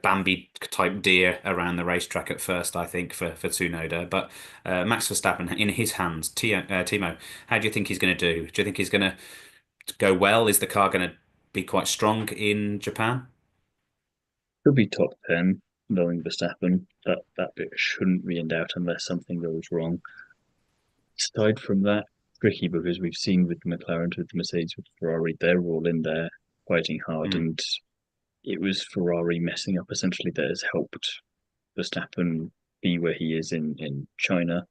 Bambi type deer around the racetrack at first. I think for Tsunoda, but Max Verstappen in his hands. Timo, how do you think he's going to do? Do you think he's going to go well? Is the car going to be quite strong in Japan? Could be top 10, knowing Verstappen. That bit shouldn't be in doubt unless something goes wrong. Aside from that, tricky because we've seen with the McLaren, with the Mercedes, with Ferrari, they're all in there fighting hard, Mm, and it was Ferrari messing up essentially that has helped Verstappen be where he is in China.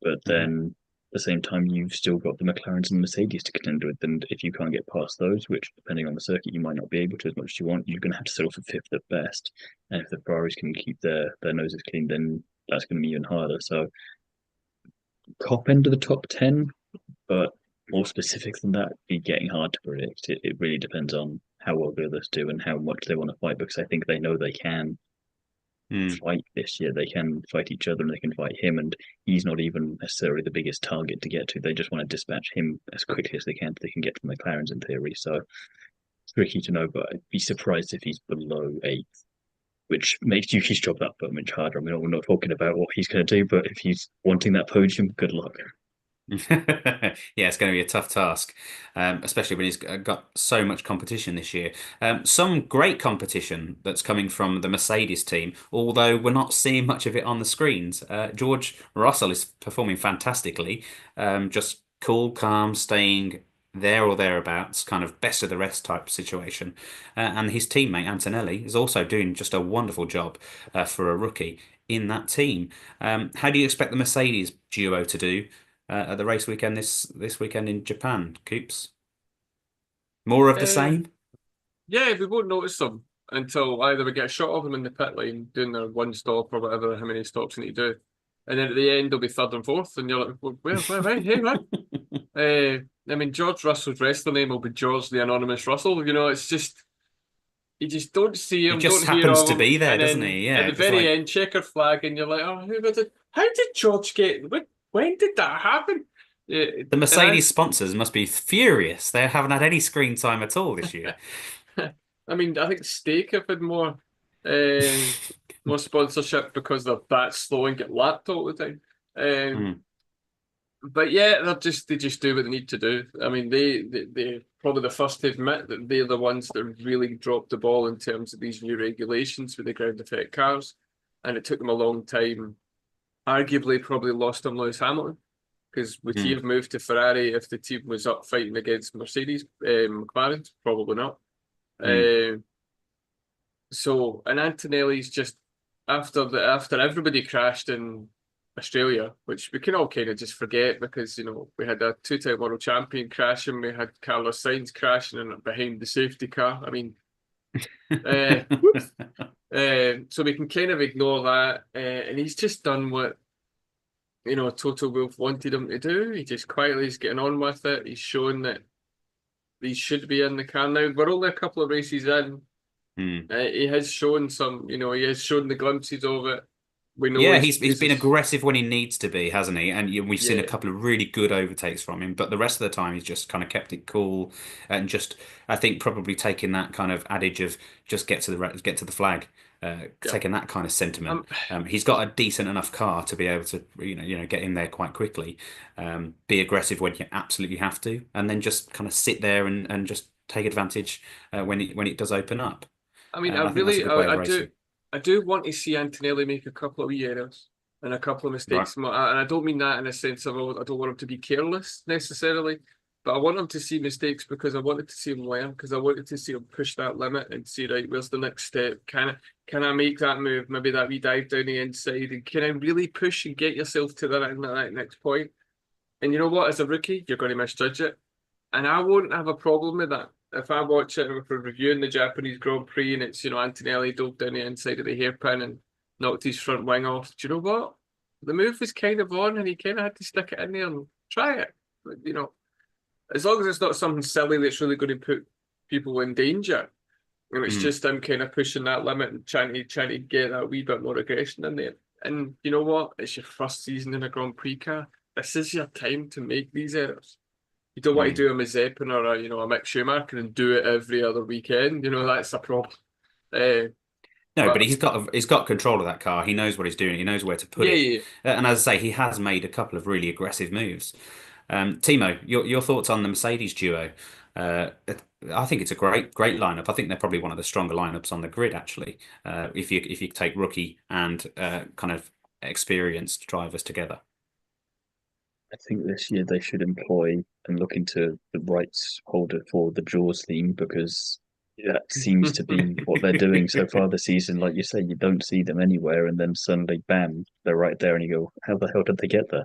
But mhm. then at the same time, you've still got the McLarens and the Mercedes to contend with. And if you can't get past those, which depending on the circuit, you might not be able to as much as you want, you're going to have to settle for fifth at best. And if the Ferraris can keep their noses clean, then that's going to be even harder. So top end of the top 10, but more specific than that, be getting hard to predict. It really depends on how well the others do and how much they want to fight because I think they know they can Mm, fight this year. They can fight each other and they can fight him, and he's not even necessarily the biggest target to get to. They just want to dispatch him as quickly as they can so they can get to the McLarens in theory. So it's tricky to know, but I'd be surprised if he's below eighth, which makes Yuki's job that much harder. I mean, we're not talking about what he's going to do, but if he's wanting that podium, good luck. Yeah, it's going to be a tough task, especially when he's got so much competition this year. Some great competition that's coming from the Mercedes team, although we're not seeing much of it on the screens. George Russell is performing fantastically, just cool, calm, staying there or thereabouts, kind of best of the rest type situation. And his teammate Antonelli is also doing just a wonderful job for a rookie in that team. How do you expect the Mercedes duo to do? At the race weekend this weekend in Japan, Coops? More of the Uh, same? yeah, we won't notice them until either we get a shot of them in the pit lane doing their one stop or whatever, how many stops they need to do. And then at the end, they'll be third and fourth, and you're like, where, hey, man. I mean, George Russell's wrestler name will be George the Anonymous Russell. It's just, you just don't see He him, just don't hear happens of to him. be there, And doesn't then he? at Yeah, the it's very like end, checker flag, and you're like, oh, how did George get, when did that happen? Yeah, the and Mercedes sponsors must be furious. They haven't had any screen time at all this year. I mean, I think Steak have had uh, more sponsorship because they're that slow and get lapped all the time. Mm, But yeah, they just do what they need to do. I mean, they're probably the first to admit that they're the ones that really dropped the ball in terms of these new regulations with the ground effect cars, and it took them a long time. Arguably, probably lost them Lewis Hamilton because would he mm, have moved to Ferrari if the team was up fighting against Mercedes, McLaren? Probably not. mm. Uh, and Antonelli's just after everybody crashed in Australia, which we can all kind of just forget because we had a two-time world champion crashing, we had Carlos Sainz crashing and behind the safety car. I mean, whoops. So we can kind of ignore that, and he's just done what Toto Wolff wanted him to do. He just quietly is getting on with it. He's shown that he should be in the car now. We're only a couple of races in. Mm. He has shown he has shown the glimpses of it. We know Yeah, he's, he's he's a, been aggressive when he needs to be, hasn't he? And we've seen a yeah, couple of really good overtakes from him, but the rest of the time he's just kind of kept it cool and just I think probably taking that kind of adage of just get to the flag, yeah. taking that kind of sentiment. Um, He's got a decent enough car to be able to get in there quite quickly, be aggressive when you absolutely have to, and then just kind of sit there and just take advantage when it does open up. I mean, I think that's a good way of I do, racing. I do want to see Antonelli make a couple of wee errors and a couple of mistakes. And I don't mean that in a sense of, I don't want him to be careless necessarily, but I want him to see mistakes because I wanted to see him learn, because I wanted to see him push that limit and see, right, where's the next step? Can I make that move? Maybe that wee dive down the inside, and can I really push and get yourself to that next point? And you know what? As a rookie, you're going to misjudge it. And I won't have a problem with that. If I watch it, if we're reviewing the Japanese Grand Prix and it's, Antonelli dove down the inside of the hairpin and knocked his front wing off, do you know what? The move was kind of on and he kind of had to stick it in there and try it. But, as long as it's not something silly that's really going to put people in danger. And it's just him kind of pushing that limit and trying to get that wee bit more aggression in there. And you know what? It's your first season in a Grand Prix car. This is your time to make these errors. You don't want to do a Mazepin or a Mick Schumacher and do it every other weekend. That's a problem. No, but he's got control of that car. He knows what he's doing. He knows where to put it. Yeah. And as I say, he has made a couple of really aggressive moves. Timo, your thoughts on the Mercedes duo? I think it's a great lineup. I think they're probably one of the stronger lineups on the grid, actually. If you take rookie and kind of experienced drivers together. I think this year they should employ and look into the rights holder for the Jaws theme, because that seems to be what they're doing so far this season. Like you say, you don't see them anywhere, and then suddenly, bam, they're right there, and you go, how the hell did they get there?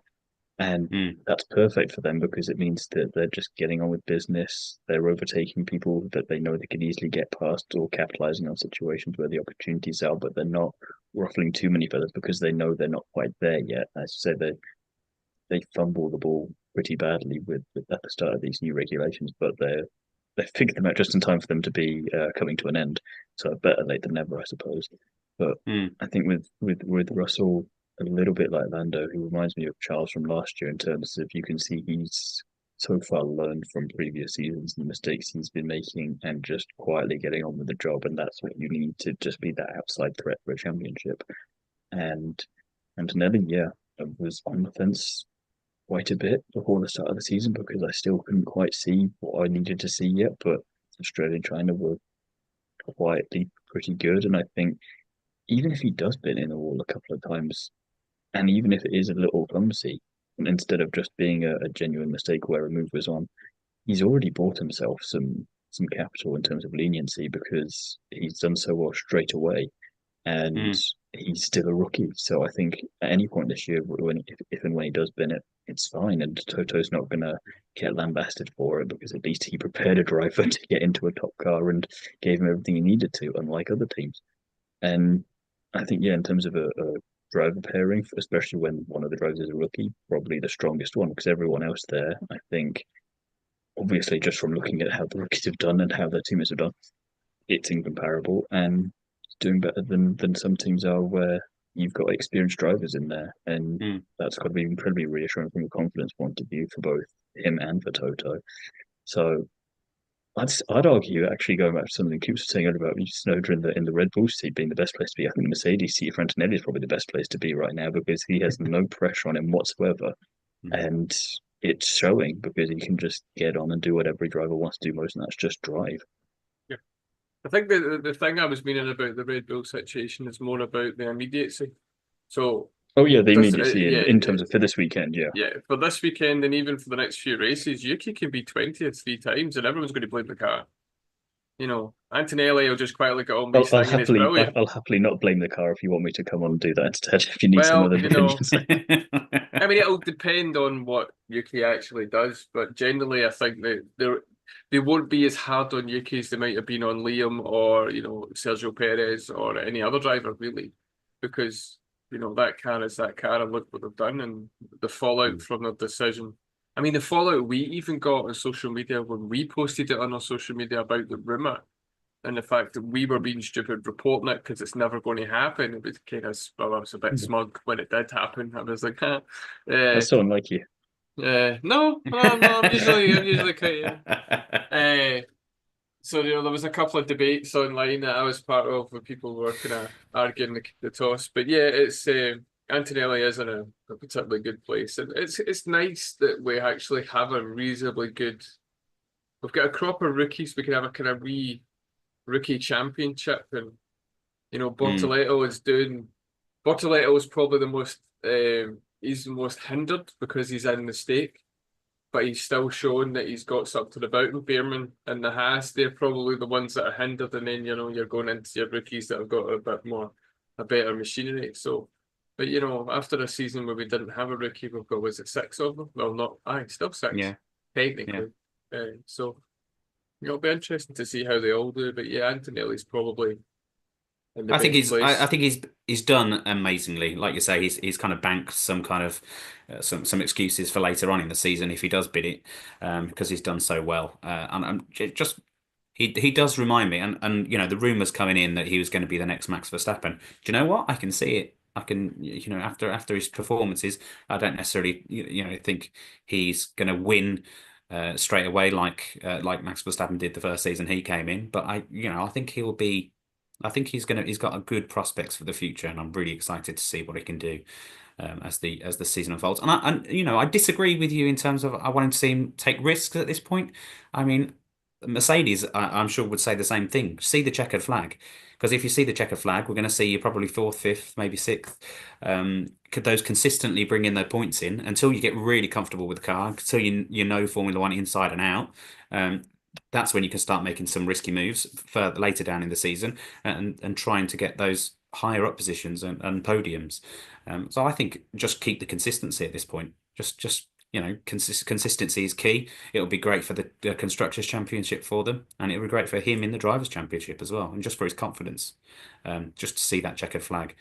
And that's perfect for them because it means that they're just getting on with business. They're overtaking people that they know they could easily get past, or capitalizing on situations where the opportunities are, but they're not ruffling too many feathers because they know they're not quite there yet. As you say, they fumble the ball pretty badly with at the start of these new regulations, but they figured them out just in time for them to be coming to an end. So better late than never, I suppose. But I think with Russell, a little bit like Lando, who reminds me of Charles from last year in terms of, you can see he's so far learned from previous seasons and the mistakes he's been making and just quietly getting on with the job. And that's what you need to just be that outside threat for a championship. And Antonelli, yeah, was on the fence quite a bit before the start of the season because I still couldn't quite see what I needed to see yet. But Australia and China were quietly pretty good. And I think even if he does bin in the wall a couple of times, and even if it is a little clumsy, and instead of just being a genuine mistake where a move was on, he's already bought himself some capital in terms of leniency because he's done so well straight away, and he's still a rookie. So I think at any point this year, if and when he does bin it, it's fine, and Toto's not going to get lambasted for it because at least he prepared a driver to get into a top car and gave him everything he needed to, unlike other teams. And I think, yeah, in terms of a driver pairing, especially when one of the drivers is a rookie, probably the strongest one, because everyone else there, I think, obviously just from looking at how the rookies have done and how their teammates have done, it's incomparable and doing better than some teams are where you've got experienced drivers in there. And that's got to be incredibly reassuring from a confidence point of view for both him and for Toto. So I'd argue, actually, going back to something Coops was saying earlier about Snowden in the Red Bull seat being the best place to be. I think the Mercedes seat for Antonelli is probably the best place to be right now because he has no pressure on him whatsoever. And it's showing because he can just get on and do what every driver wants to do most, and that's just drive. Yeah. I think the thing I was meaning about the Red Bull situation is more about the immediacy. So oh yeah, the immediacy in terms of for this weekend, yeah. Yeah, for this weekend and even for the next few races, Yuki can be 20th 3 times and everyone's going to blame the car. Antonelli will just quietly get on with his thing. I'll happily not blame the car if you want me to come on and do that instead, if you need some other opinions. I mean, it'll depend on what Yuki actually does, but generally I think that they won't be as hard on Yuki as they might have been on Liam or, Sergio Perez or any other driver, really, because that car is that car, and look what they've done and the fallout from their decision. I mean, the fallout we even got on social media when we posted it on our social media about the rumour and the fact that we were being stupid reporting it because it's never going to happen. It was kind of, I was a bit smug when it did happen. I was like, that's so unlike you. No, I'm usually quite. So there was a couple of debates online that I was part of where people were kind of arguing the toss. But yeah, it's Antonelli is in a particularly good place, and it's nice that we actually have a reasonably good. We've got a crop of rookies. We can have a kind of wee rookie championship, and Bortoleto is doing. Bortoleto is probably the most. He's the most hindered because he's in the stake, but he's still showing that he's got something about him. Beerman and the Haas, they're probably the ones that are hindered, and then you're going into your rookies that have got a better machinery. So, but after a season where we didn't have a rookie, we've got, was it 6 of them? Well, not still 6, technically. So it'll be interesting to see how they all do. But yeah, Antonelli's probably in the I think best he's place. I think he's done amazingly. Like you say, he's kind of banked some kind of some excuses for later on in the season if he does bid it, because he's done so well. Just he does remind me, and the rumours coming in that he was going to be the next Max Verstappen. Do you know what? I can see it. I can, after his performances, I don't necessarily think he's going to win straight away like Max Verstappen did the first season he came in. But I think he'll be. I think he's got a good prospects for the future, and I'm really excited to see what he can do as the season unfolds. And I disagree with you in terms of I want him to see him take risks at this point. I mean, Mercedes, I'm sure would say the same thing. See the checkered flag, because if you see the checkered flag, we're going to see you probably fourth, fifth, maybe sixth. Could those consistently bring in their points in until you get really comfortable with the car, until you know Formula One inside and out. Um, that's when you can start making some risky moves further later down in the season and trying to get those higher up positions and podiums. So I think just keep the consistency at this point. Just consistency is key. It'll be great for the Constructors' Championship for them, and it'll be great for him in the Drivers' Championship as well, and just for his confidence, just to see that checkered flag.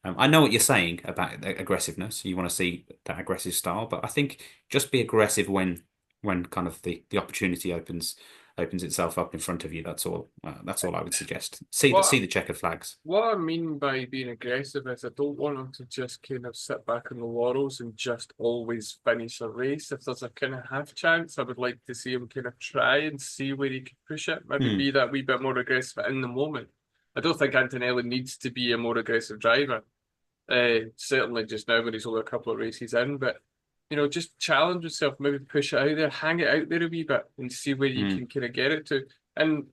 I know what you're saying about aggressiveness. You want to see that aggressive style, but I think just be aggressive when kind of the opportunity opens itself up in front of you. That's all. That's all I would suggest. See What the checkered flags. what I mean by being aggressive is I don't want them to just kind of sit back on the laurels and just always finish a race. If there's a kind of half chance, I would like to see him kind of try and see where he can push it. Maybe Hmm. be that wee bit more aggressive in the moment. I don't think Antonelli needs to be a more aggressive driver. Certainly just now when he's only a couple of races in, but just challenge yourself, maybe push it out there, hang it out there a wee bit and see where you Hmm. can kind of get it to. And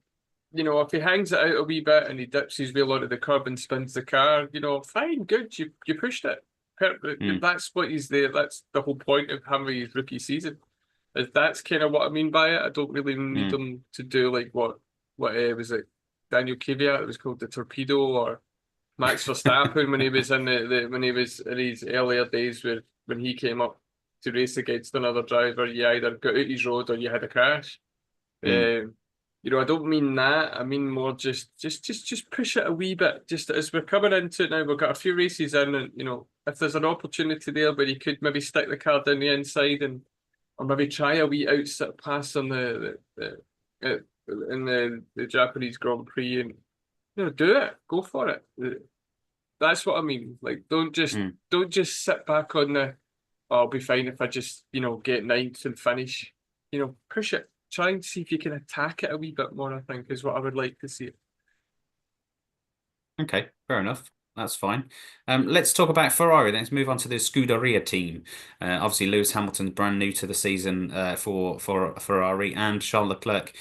if he hangs it out a wee bit and he dips his wheel onto the curb and spins the car, fine, good, you pushed it. Hmm. That's what he's there. That's the whole point of having his rookie season. That's kind of what I mean by it. I don't really need Hmm. him to do like what was it, Daniel Kvyat? It was called the torpedo, or Max Verstappen when he was in when he was in his earlier days where when he came up to race against another driver, you either got out his road or you had a crash. Hmm. I don't mean that. I mean more just push it a wee bit. Just as we're coming into it now, we've got a few races in, and if there's an opportunity there where you could maybe stick the car down the inside and or maybe try a wee outset pass on in the Japanese Grand Prix and do it, go for it. That's what I mean. Like, Hmm. don't just sit back on oh, I'll be fine if I just get ninth and finish. Push it. Try and see if you can attack it a wee bit more. I think is what I would like to see. Okay, fair enough. That's fine. Let's talk about Ferrari. Then let's move on to the Scuderia team. Obviously, Lewis Hamilton's brand new to the season for Ferrari, and Charles Leclerc.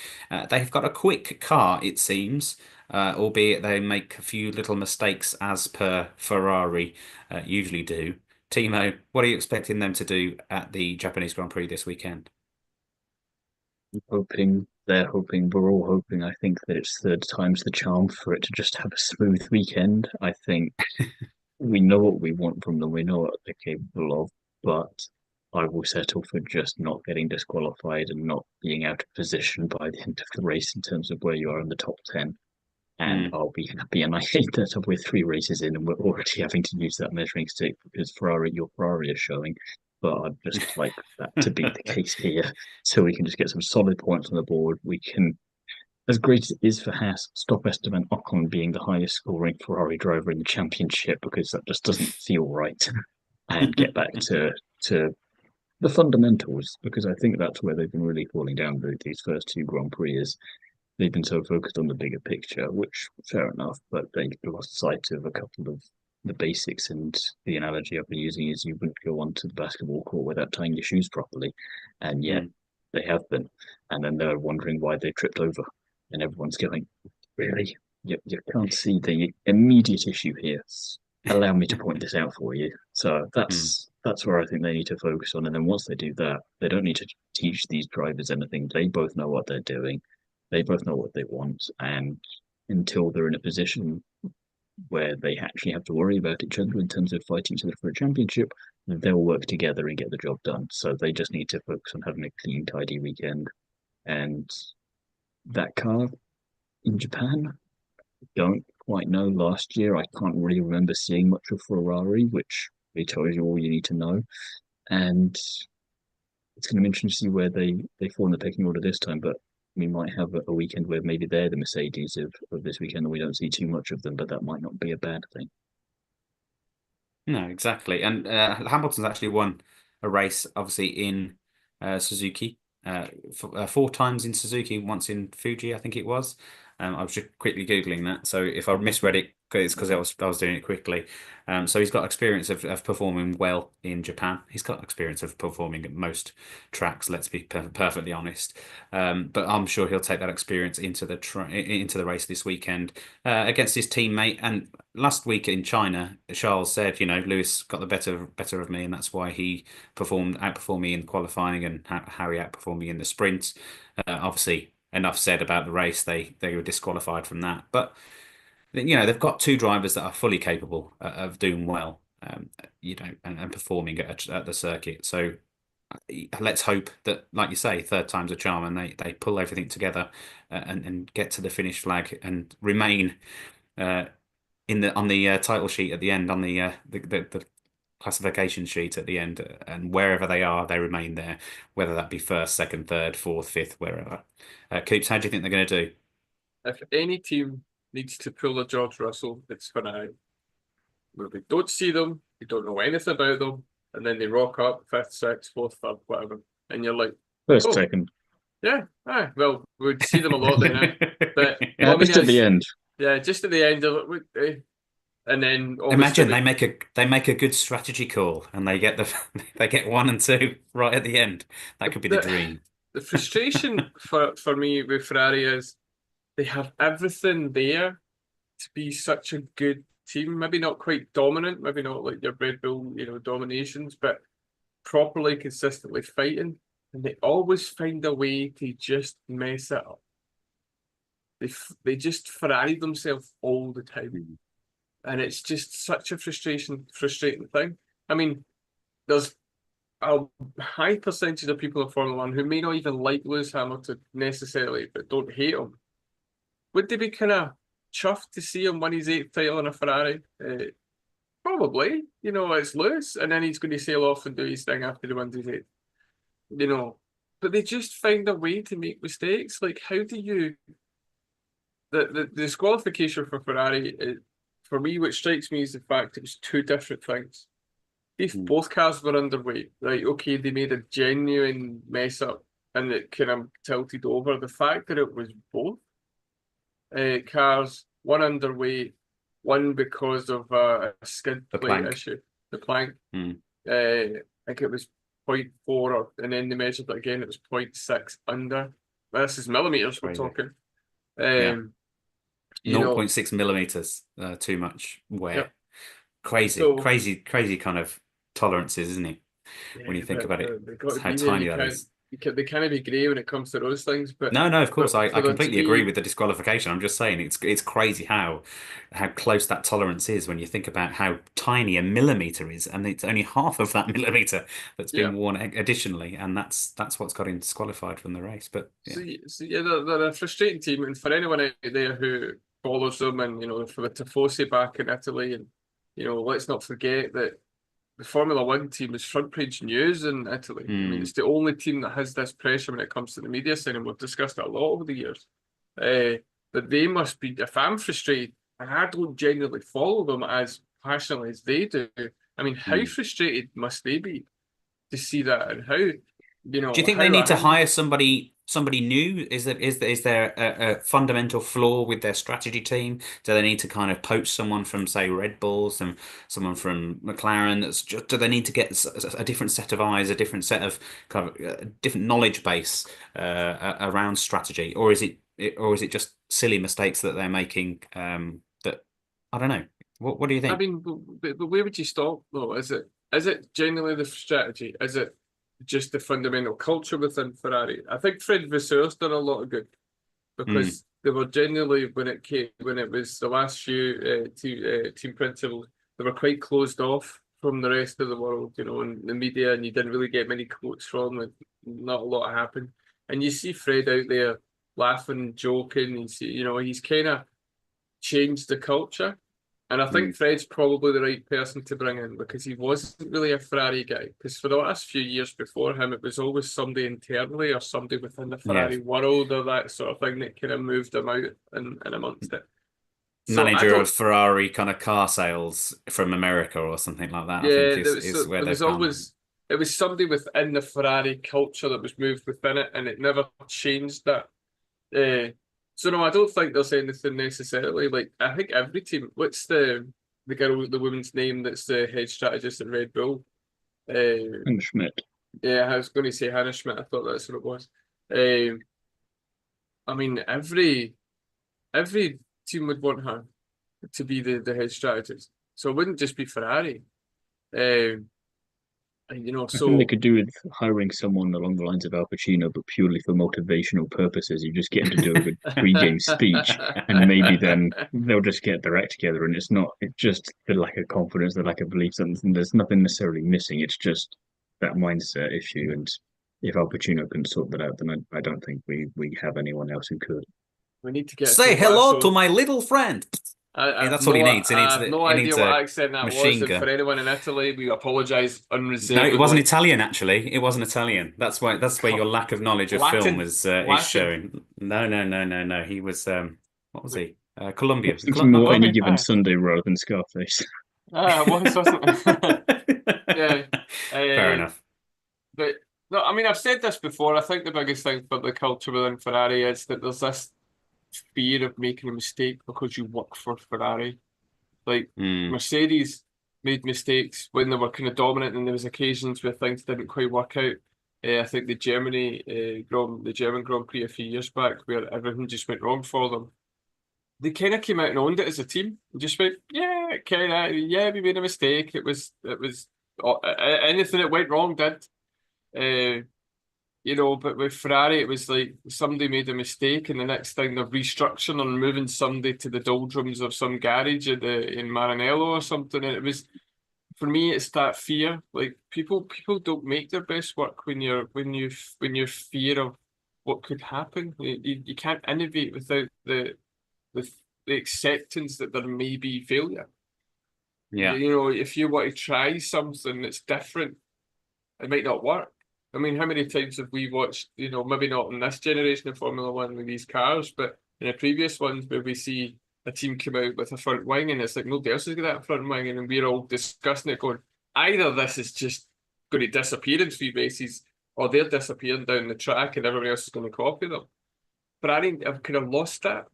They've got a quick car, it seems, albeit they make a few little mistakes as per Ferrari usually do. Timo, what are you expecting them to do at the Japanese Grand Prix this weekend? They're hoping, we're all hoping, I think that it's third time's the charm for it to just have a smooth weekend. I think we know what we want from them, we know what they're capable of, but I will settle for just not getting disqualified and not being out of position by the end of the race in terms of where you are in the top 10. And Hmm. I'll be happy. And I hate that we're 3 races in and we're already having to use that measuring stick because your Ferrari is showing. But I'd just like that to be the case here, so we can just get some solid points on the board. We can, as great as it is for Haas, stop Esteban Ocon being the highest scoring Ferrari driver in the championship because that just doesn't feel right, and get back to the fundamentals because I think that's where they've been really falling down with these first two Grand Prix. Is they've been so focused on the bigger picture, which fair enough, but they lost sight of a couple of the basics. And the analogy I've been using is you wouldn't go onto the basketball court without tying your shoes properly, and yet Hmm. they have been. And then they're wondering why they tripped over, and everyone's going, "Really? you can't see the immediate issue here. Allow me to point this out for you. So Mm. that's where I think they need to focus on. And then once they do that, they don't need to teach these drivers anything. They both know what they're doing. They both know what they want. And until they're in a position where they actually have to worry about each other in terms of fighting each other for a championship, they'll work together and get the job done. So they just need to focus on having a clean, tidy weekend. And that car in Japan, don't quite know. Last year, I can't really remember seeing much of Ferrari, which they tells you all you need to know. And it's going to be interesting to see where they fall in the pecking order this time. But we might have a weekend where maybe they're the Mercedes of this weekend, and we don't see too much of them. But that might not be a bad thing. No, exactly. And Hamilton's actually won a race, obviously in Suzuki, four times in Suzuki, once in Fuji, I think it was. I was just quickly googling that, so if I misread it, it's because I was doing it quickly. So he's got experience of performing well in Japan. He's got experience of performing at most tracks. Let's be perfectly honest. But I'm sure he'll take that experience into the race this weekend against his teammate. And last week in China, Charles said, Lewis got the better of me, and that's why he outperformed me in qualifying and how he outperformed me in the sprint. Obviously, enough said about the race. They were disqualified from that, but they've got two drivers that are fully capable of doing well, and performing at the circuit. So let's hope that, like you say, third time's a charm, and they pull everything together and get to the finish flag and remain uh, on the title sheet at the end, on the classification sheet at the end, and wherever they are, they remain there, whether that be first, second, third, fourth, fifth, wherever. Coops, how do you think they're going to do? If any team needs to pull a George Russell, it's Ferrari. Where we don't see them, we don't know anything about them, and then they rock up fifth, sixth, fourth, third, whatever, and you're like, First, oh, second. yeah, well, we'd see them a lot then, but what I mean Just at the is, end. yeah, just at the end of it, and then obviously Imagine they make a good strategy call and they get they get one and two right at the end. That could be the dream. the frustration for me with Ferrari is they have everything there to be such a good team. Maybe not quite dominant, maybe not like your Red Bull, dominations, but properly, consistently fighting. And they always find a way to just mess it up. They just Ferrari themselves all the time. And it's just such a frustrating thing. I mean, there's a high percentage of people in Formula One who may not even like Lewis Hamilton necessarily, but don't hate him. Would they be kind of chuffed to see him win his 8th title in a Ferrari? Probably. It's Lewis, and then he's going to sail off and do his thing after he wins his 8th. But they just find a way to make mistakes. Like, how do you... The disqualification for Ferrari, for me, what strikes me is the fact it was two different things. If both cars were underweight, right, okay, they made a genuine mess up and it kind of tilted over. The fact that it was both cars, one underweight, one because of a skid plate issue, the plank. I think it was 0.4, and then they measured it again, it was 0.6 under. This is millimeters we're talking. Yeah. 0.6 millimeters, too much wear. Yep. Crazy kind of tolerances, isn't it? Yeah, when you think about it, how tiny that is. They can't be grey when it comes to those things, but no, of course, I completely agree with the disqualification. I'm just saying it's crazy how close that tolerance is when you think about how tiny a millimeter is, and it's only half of that millimeter that's been worn additionally, and that's what's got him disqualified from the race. But they're a frustrating team, and for anyone out there who follows them, and for the Tifosi back in Italy, and let's not forget that the Formula One team is front page news in Italy. I mean, it's the only team that has this pressure when it comes to the media scene, and we've discussed it a lot over the years. But they must be, if I'm frustrated, and I don't genuinely follow them as passionately as they do, I mean, how frustrated must they be to see that, and how, Do you think they need to hire somebody new? Is there a fundamental flaw with their strategy team? Do they need to kind of poach someone from, say, Red Bull, someone from McLaren? Do they need to get a different set of eyes, a different set of kind of different knowledge base around strategy, or is it just silly mistakes that they're making. That I don't know. What do you I think? mean, but where would you stop though? Is it genuinely the strategy? Is it just the fundamental culture within Ferrari? I think Fred Vasseurs done a lot of good Mm, because they were genuinely when it was the last few team principals, they were quite closed off from the rest of the world, you know, and the media, and you didn't really get many quotes from it. Not a lot happened, and you see Fred out there laughing, joking. You see, you know, he's kind of changed the culture. And I think Mm. Fred's probably the right person to bring in because he wasn't really a Ferrari guy. Because for the last few years before him, it was always somebody internally or somebody within the yeah, Ferrari world or that sort of thing that kind of moved him out and amongst it. So I manager of don't. Ferrari kind of car sales from America or something like that. I think Yeah, is where there was they've gone. always it was somebody within the Ferrari culture that was moved within it, and it never changed that. So no, I don't think there's anything necessarily. Like I think every team. What's the woman's name that's the head strategist at Red Bull? And Schmidt. Yeah, I was going to say Hannah Schmidt. I thought that's what it was. Um, I mean, every team would want her to be the head strategist. So it wouldn't just be Ferrari. Um, and, you know, I think they so could do with hiring someone along the lines of Al Pacino, but purely for motivational purposes. You just get him to do a good pre-game speech, and maybe then they'll just get their act together. And it's just the lack of confidence, the lack of belief. Something there's nothing necessarily missing. It's just that mindset issue. And if Al Pacino can sort that out, then I don't think we have anyone else who could. we need to get Say to hello to Lasso. my little friend. I Yeah, have that's what he no needs. I have no He idea needs what a accent that was, machine and for gun. anyone in Italy, we apologise No, it wasn't unreservedly. Italian actually. It wasn't Italian. That's where your lack of knowledge of film Latin, is Latin. showing. No. He was what was he? Colombian. I was thinking more any Okay, given Sunday rather than Scarface. it was, wasn't it? Yeah. Fair Uh, enough. but no, I mean, I've said this before. I think the biggest thing for the culture within Ferrari is that there's this fear of making a mistake because you work for Ferrari. Like Mm, Mercedes made mistakes when they were kind of dominant, and there was occasions where things didn't quite work out. I think the German Grand Prix a few years back, where everything just went wrong for them. They kind of came out and owned it as a team, and just went, yeah, yeah, we made a mistake. It was anything that went wrong did. Uh, you know, but with Ferrari, it was like somebody made a mistake, and the next thing they're restructuring and moving somebody to the doldrums of some garage in Maranello or something. And it was, for me, it's that fear. Like people don't make their best work when you're fear of what could happen. You can't innovate without the the acceptance that there may be failure. yeah. You know, if you want to try something that's different, it might not work. I mean, how many times have we watched, you know, maybe not in this generation of Formula One with these cars, but in the previous ones where we see a team come out with a front wing and it's like nobody else has got that front wing, and we're all discussing it going, either this is just going to disappear in three races or they're disappearing down the track and everybody else is going to copy them. But I think I've kind of lost that.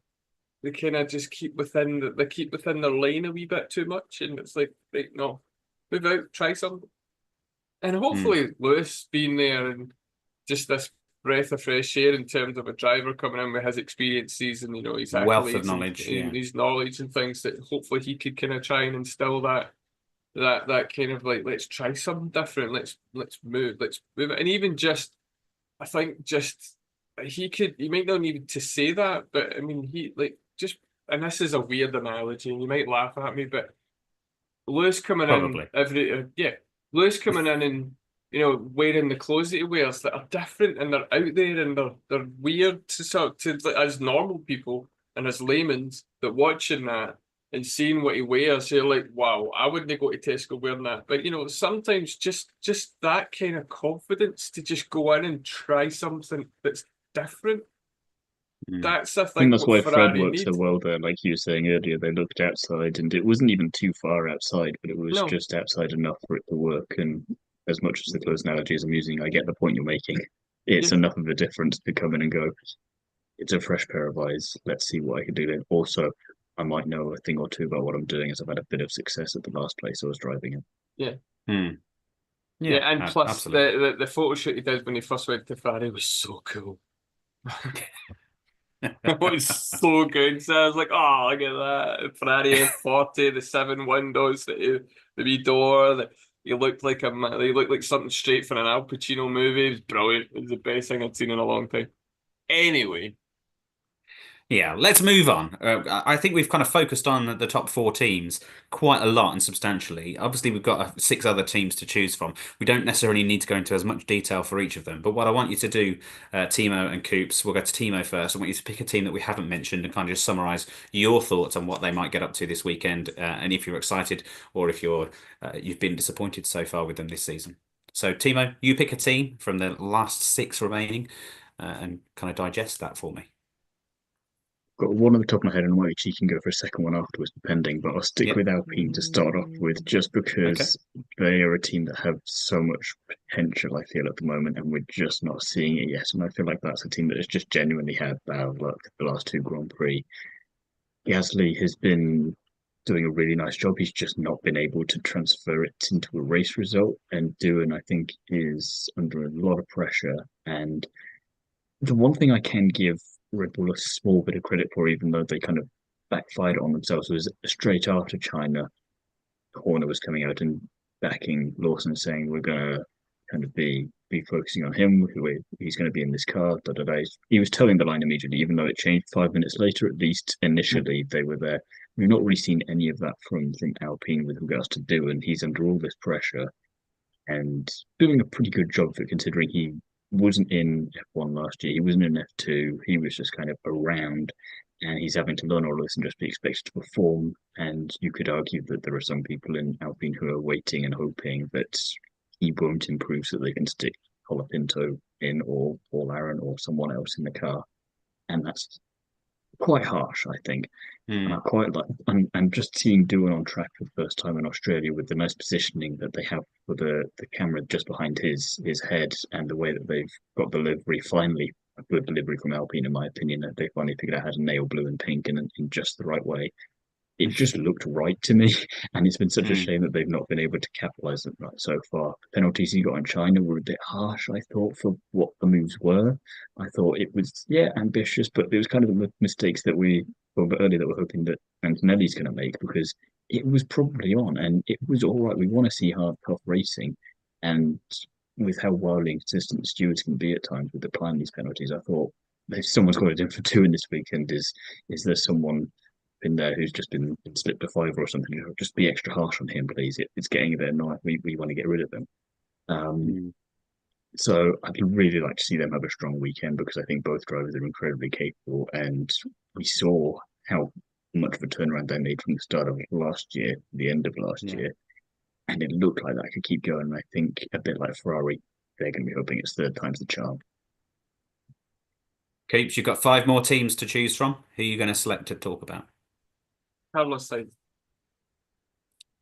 They kind of just keep within their lane a wee bit too much, and it's like, right, no, move out, try something. And Mm. hopefully Lewis being there and just this breath of fresh air in terms of a driver coming in with his experiences and, you know, his Wealth of accolades and, knowledge. Yeah. his knowledge and things, that hopefully he could kind of try and instill that kind of like, let's try something different, let's move it. And even just, I think just he might not need to say that, but I mean he like just, and this is a weird analogy and you might laugh at me, but Lewis coming in Probably. Lewis coming in and, you know, wearing the clothes that he wears that are different and they're out there and they're weird to as normal people and as laymen's that watching that and seeing what he wears, you're like, wow, I wouldn't go to Tesco wearing that. But you know, sometimes just that kind of confidence to just go in and try something that's different. Mm. That's I I think think that's what why Fred Ferrari worked so need. well there. Like you were saying earlier, they looked outside and it wasn't even too far outside, but it was No, just outside enough for it to work. And as much as the close analogy is amusing, I get the point you're making. It's yeah, enough of a difference to come in and go, it's a fresh pair of eyes. Let's see what I can do then. Also, I might know a thing or two about what I'm doing as I've had a bit of success at the last place I was driving in. yeah. Mm. Yeah, Yeah, and plus absolutely. the photo shoot he did when he first went to Ferrari was so cool. It was so good. So I was like, oh, look at that. Ferrari F40, the 7 windows, the wee door. He looked like they looked like something straight from an Al Pacino movie. It was brilliant. It was the best thing I'd seen in a long time. Anyway, Yeah, let's move on. I think we've kind of focused on the top four teams quite a lot and substantially. Obviously, we've got six other teams to choose from. We don't necessarily need to go into as much detail for each of them. But what I want you to do, Timo and Coops, we'll go to Timo first. I want you to pick a team that we haven't mentioned and kind of just summarize your thoughts on what they might get up to this weekend, and if you're excited or if you've been disappointed so far with them this season. So, Timo, you pick a team from the last six remaining, and kind of digest that for me. Got one on the top of my head, and might be cheeky and go for a second one afterwards, depending. But I'll stick Yep. with Alpine to start off with, just Okay. because they are a team that have so much potential, I feel, at the moment, and we're just not seeing it yet. And I feel like that's a team that has just genuinely had bad luck the last two Grand Prix. Gasly has been doing a really nice job. He's just not been able to transfer it into a race result. And Doohan, I think, is under a lot of pressure. And the one thing I can give Red Bull a small bit of credit for, even though they kind of backfired on themselves, was straight after China, Horner was coming out and backing Lawson, saying we're gonna kind of be focusing on him. He's going to be in this car. Da, da, da. He was telling the line immediately, even though it changed 5 minutes later. At least initially, they were there. We've not really seen any of that from Alpine with regards to Doohan. He's under all this pressure and doing a pretty good job for considering he wasn't in F1 last year. He wasn't in F2. He was just kind of around, and he's having to learn all this and just be expected to perform. And you could argue that there are some people in Alpine who are waiting and hoping that he won't improve so they can stick Colapinto in or Paul Aaron or someone else in the car. And that's quite harsh, I think. And I Mm. quite like, and just seeing Doohan on track for the first time in Australia with the nice positioning that they have for the camera just behind his head, and the way that they've got delivery finally, a good delivery from Alpine, in my opinion, that they finally figured out how to nail blue and pink in just the right way. It just looked right to me, and it's been such a Mm. shame that they've not been able to capitalize on that so far. The penalties he got on China were a bit harsh, I thought, for what the moves were. I thought it was, yeah, ambitious, but it was kind of the mistakes that we were earlier that we're hoping that Antonelli's going to make, because it was probably on and it was all right. We want to see hard, tough racing, and with how wildly inconsistent the stewards can be at times with applying these penalties, I thought if someone's got it in for two in this weekend, is there someone in there who's just been slipped a five or something? Just be extra harsh on him, please. It's getting a bit annoying. We want to get rid of them. Mm. So I'd really like to see them have a strong weekend, because I think both drivers are incredibly capable, and we saw how much of a turnaround they made from the start of last year, the end of last Yeah. year, and it looked like that could keep going. And I think a bit like Ferrari, they're going to be hoping it's third time's the charm. Coops, you've got five more teams to choose from. Who are you going to select to talk about? Carlos Sainz,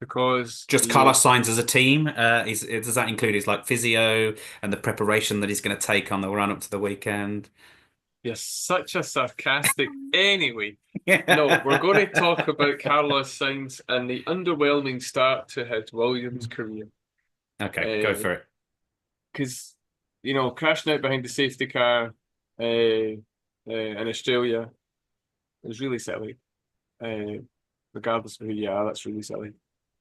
because Just Carlos Sainz as a team. Does that include his like physio and the preparation that he's going to take on the run up to the weekend? you're such a sarcastic. Anyway, no, we're going to Yeah. talk about Carlos Sainz and the underwhelming start to his Williams career. Okay, go for it. Because, crashing out behind the safety car in Australia is really silly. Regardless of who you are, that's really silly.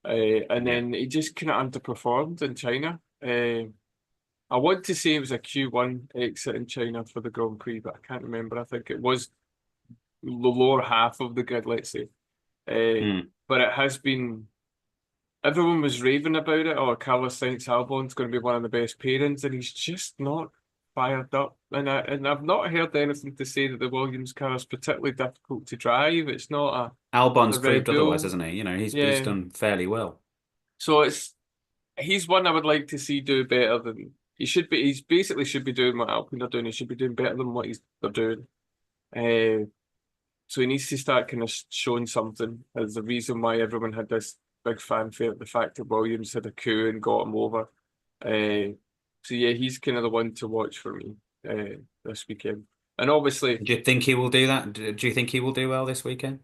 And Yeah. then he just kind of underperformed in China. I want to say it was a Q1 exit in China for the Grand Prix, but I can't remember. I think it was the lower half of the grid, let's say. Mm. But it has been, everyone was raving about it. Oh, Carlos Sainz Albon's going to be one of the best pairings, and he's just not fired up. And I've not heard anything to say that the Williams car is particularly difficult to drive. It's not Albon's a Red proved otherwise, Bull. hasn't he? He's Yeah. done fairly well. So he's one I would like to see do better than he should be. He's basically should be doing what Alpine are doing. He should be doing better than what they're doing. So he needs to start kind of showing something as the reason why everyone had this big fanfare at the fact that Williams had a coup and got him over. So yeah, he's kind of the one to watch for me this weekend. And obviously, Do you think he will do that? Do you think he will do well this weekend?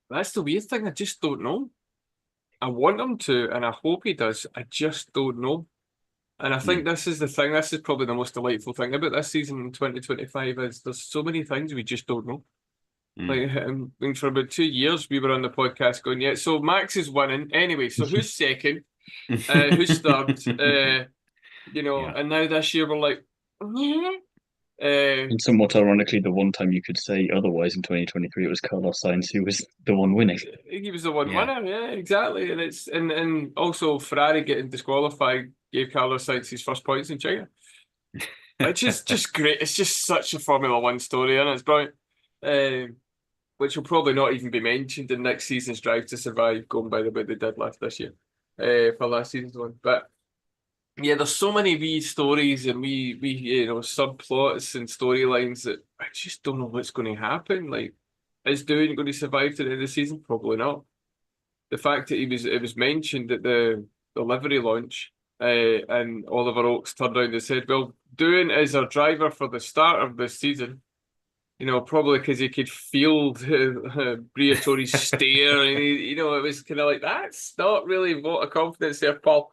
that's the weird thing. I just don't know. I want him to, and I hope he does. I just don't know. And I think this is the thing. This is probably the most delightful thing about this season in 2025 is there's so many things we just don't know. Like, I mean, for about 2 years, we were on the podcast going, yeah, so Max is winning. Anyway, so who's second? Who's third? And now this year we're like, And somewhat ironically, the one time you could say otherwise in 2023, it was Carlos Sainz who was the one winning. he was the one winner. Yeah, exactly. And it's and also Ferrari getting disqualified gave Carlos Sainz his first points in China, which is just great. It's just such a Formula One story, and it's brilliant. Which will probably not even be mentioned in next season's Drive to Survive, going by the way they did this year, for last season's one. But yeah, there's so many wee stories and we subplots and storylines that I just don't know what's going to happen. Like, is Doohan going to survive to the end of the season? Probably not. The fact that it was mentioned at the livery launch, and Oliver Oakes turned around and said, "Well, Doohan is our driver for the start of this season." Probably because he could feel Briatore's stare, and it was kind of like, that's not really a vote of confidence there, Paul.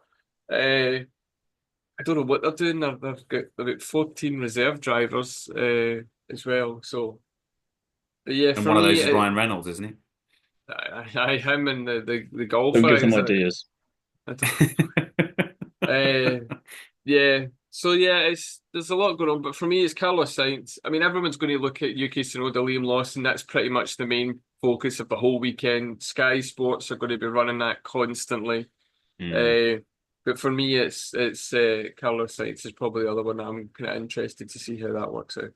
I don't know what they're doing. They've got about 14 reserve drivers as well. So, but yeah, and for one of me, those is Ryan Reynolds, isn't he? Him and the golfer. Don't give them ideas. Yeah. So yeah, there's a lot going on, but for me, it's Carlos Sainz. I mean, everyone's going to look at Yuki Tsunoda, Liam Lawson. That's pretty much the main focus of the whole weekend. Sky Sports are going to be running that constantly. But for me, it's Carlos Sainz is probably the other one that I'm kind of interested to see how that works out.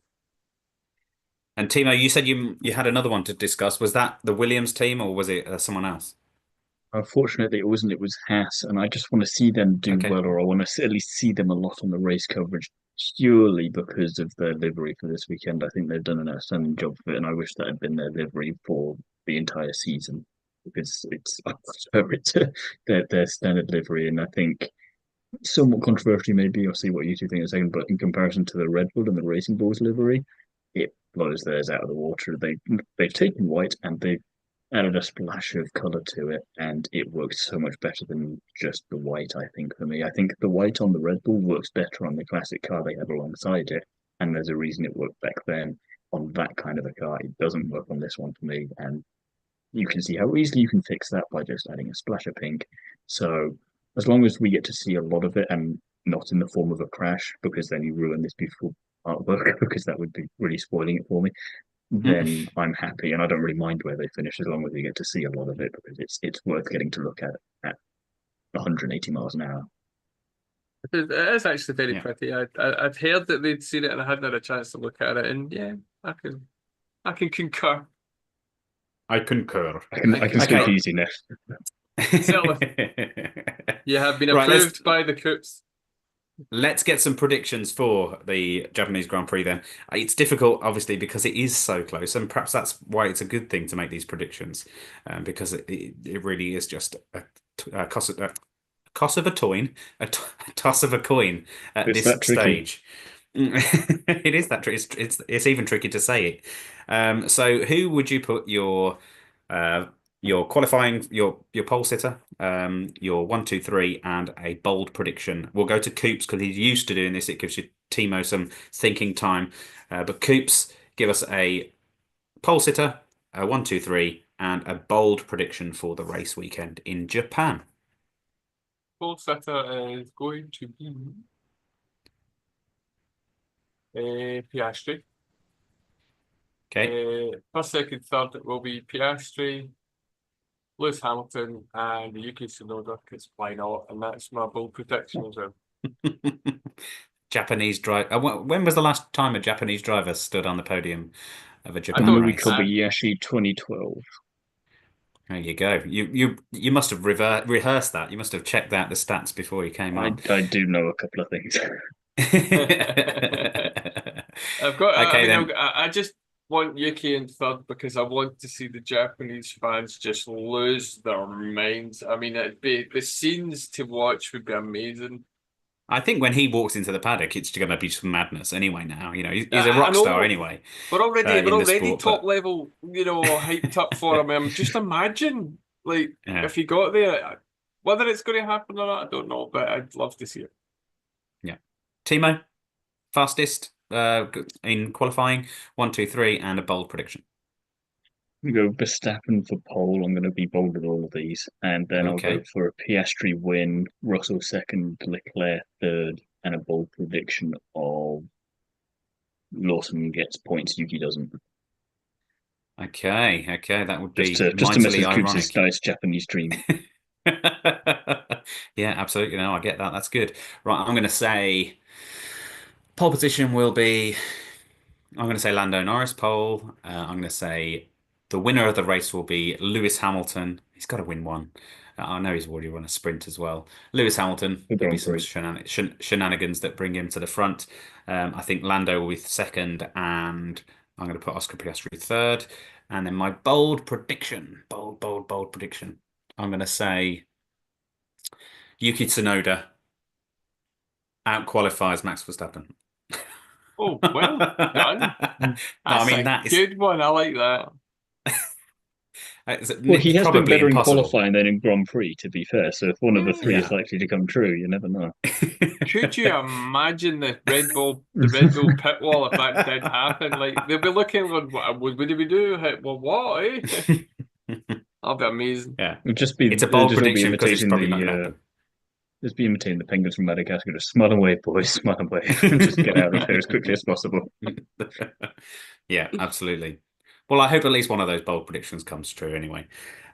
And Timo, you said you had another one to discuss. Was that the Williams team or was it someone else? Unfortunately, it wasn't. It was Haas, and I just want to see them do well, or I want to at least see them a lot on the race coverage, purely because of their livery for this weekend. I think they've done an outstanding job of it, and I wish that had been their livery for the entire season because I prefer it to their standard livery, and I think somewhat controversially maybe. I'll see what you two think in a second, but in comparison to the Red Bull and the Racing Bulls livery, it blows theirs out of the water. They've taken white and they've added a splash of colour to it, and it works so much better than just the white, I think, for me. I think the white on the Red Bull works better on the classic car they had alongside it, and there's a reason it worked back then on that kind of a car. It doesn't work on this one for me, and you can see how easily you can fix that by just adding a splash of pink. So as long as we get to see a lot of it and not in the form of a crash, because then you ruin this beautiful artwork, because that would be really spoiling it for me, then I'm happy, and I don't really mind where they finish as long as we get to see a lot of it, because it's worth getting to look at 180 miles an hour. It is actually very pretty. I'd heard that they'd seen it, and I hadn't had a chance to look at it, and yeah, I can concur. I concur. I can speak easy now. You have been approved by the Coops. Let's get some predictions for the Japanese Grand Prix then. It's difficult, obviously, because it is so close, and perhaps that's why it's a good thing to make these predictions, because it really is just a toss of a coin at this stage. It is that tricky. It's even tricky to say it. So who would you put your qualifying, your pole sitter, your 1, 2, 3, and a bold prediction? We'll go to Coops because he's used to doing this. It gives you Timo some thinking time. But Coops, give us a pole sitter, a 1, 2, 3, and a bold prediction for the race weekend in Japan. Pole sitter is going to be Piastri. Okay. First, second, third will be Piastri, Lewis Hamilton, and Yuki Tsunoda, because why not? And that's my bold prediction as well. Japanese driver. When was the last time a Japanese driver stood on the podium of a Japan race? Kobayashi 2012. There you go. You must have rehearsed that. You must have checked out the stats before you came on. I do know a couple of things. I've got. Okay, I just want Yuki in third because I want to see the Japanese fans just lose their minds. I mean, the scenes to watch would be amazing. I think when he walks into the paddock, it's going to be some madness anyway. Now, he's a rock star anyway. We're already top level, hyped up for him. Just imagine, if he got there, whether it's going to happen or not, I don't know, but I'd love to see it. Timo, fastest in qualifying, 1, 2, 3, and a bold prediction. I'm going to go Verstappen for pole. I'm going to be bold with all of these. And then I'll go Okay. for a Piastri win, Russell second, Leclerc third, and a bold prediction of Lawson gets points, Yuki doesn't. Okay, that would Just be to mess mightily with Coops' ironic. nice Japanese dream. Yeah, absolutely. No, I get that. That's good. Right, I'm going to say pole position will be. I'm going to say Lando Norris pole. I'm going to say the winner of the race will be Lewis Hamilton. He's got to win one. I know he's already run a sprint as well. Lewis Hamilton. The There'll be Grand some Prix. shenanigans that bring him to the front. I think Lando will be second, and I'm going to put Oscar Piastri third. And then my bold prediction, bold prediction. I'm going to say Yuki Tsunoda out qualifies Max Verstappen. Oh, well done. No, I That's mean a that is good one. I like that. Well, he has been probably better in impossible. qualifying than in Grand Prix, to be fair. So if one of the three is Yeah. likely to come true, you never know. Could you imagine the Red Bull pit wall if that did happen? Like they'll be looking, what would we do? Well, what? Eh? That'll be amazing. Yeah. It'll just be It's a they'll bold just all be prediction because it's imitating probably not going to happen. just be imitating the penguins from Madagascar. Just smile away, boys, smile away, and just get out of here as quickly as possible. Yeah, absolutely. Well, I hope at least one of those bold predictions comes true anyway.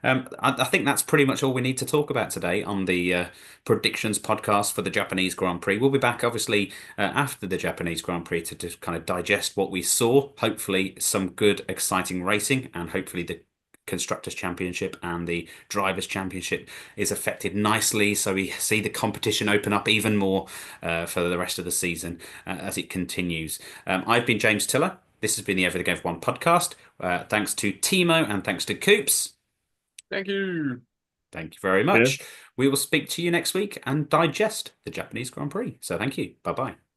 I think that's pretty much all we need to talk about today on the predictions podcast for the Japanese Grand Prix. We'll be back, obviously, after the Japanese Grand Prix to just kind of digest what we saw. Hopefully, some good, exciting racing, and hopefully the Constructors' Championship and the Drivers' Championship is affected nicely. So we see the competition open up even more for the rest of the season as it continues. I've been James Tiller. This has been the Every Game of One podcast. Thanks to Timo and thanks to Coops. Thank you. Thank you very Cheers. much. We will speak to you next week and digest the Japanese Grand Prix. So thank you. Bye bye.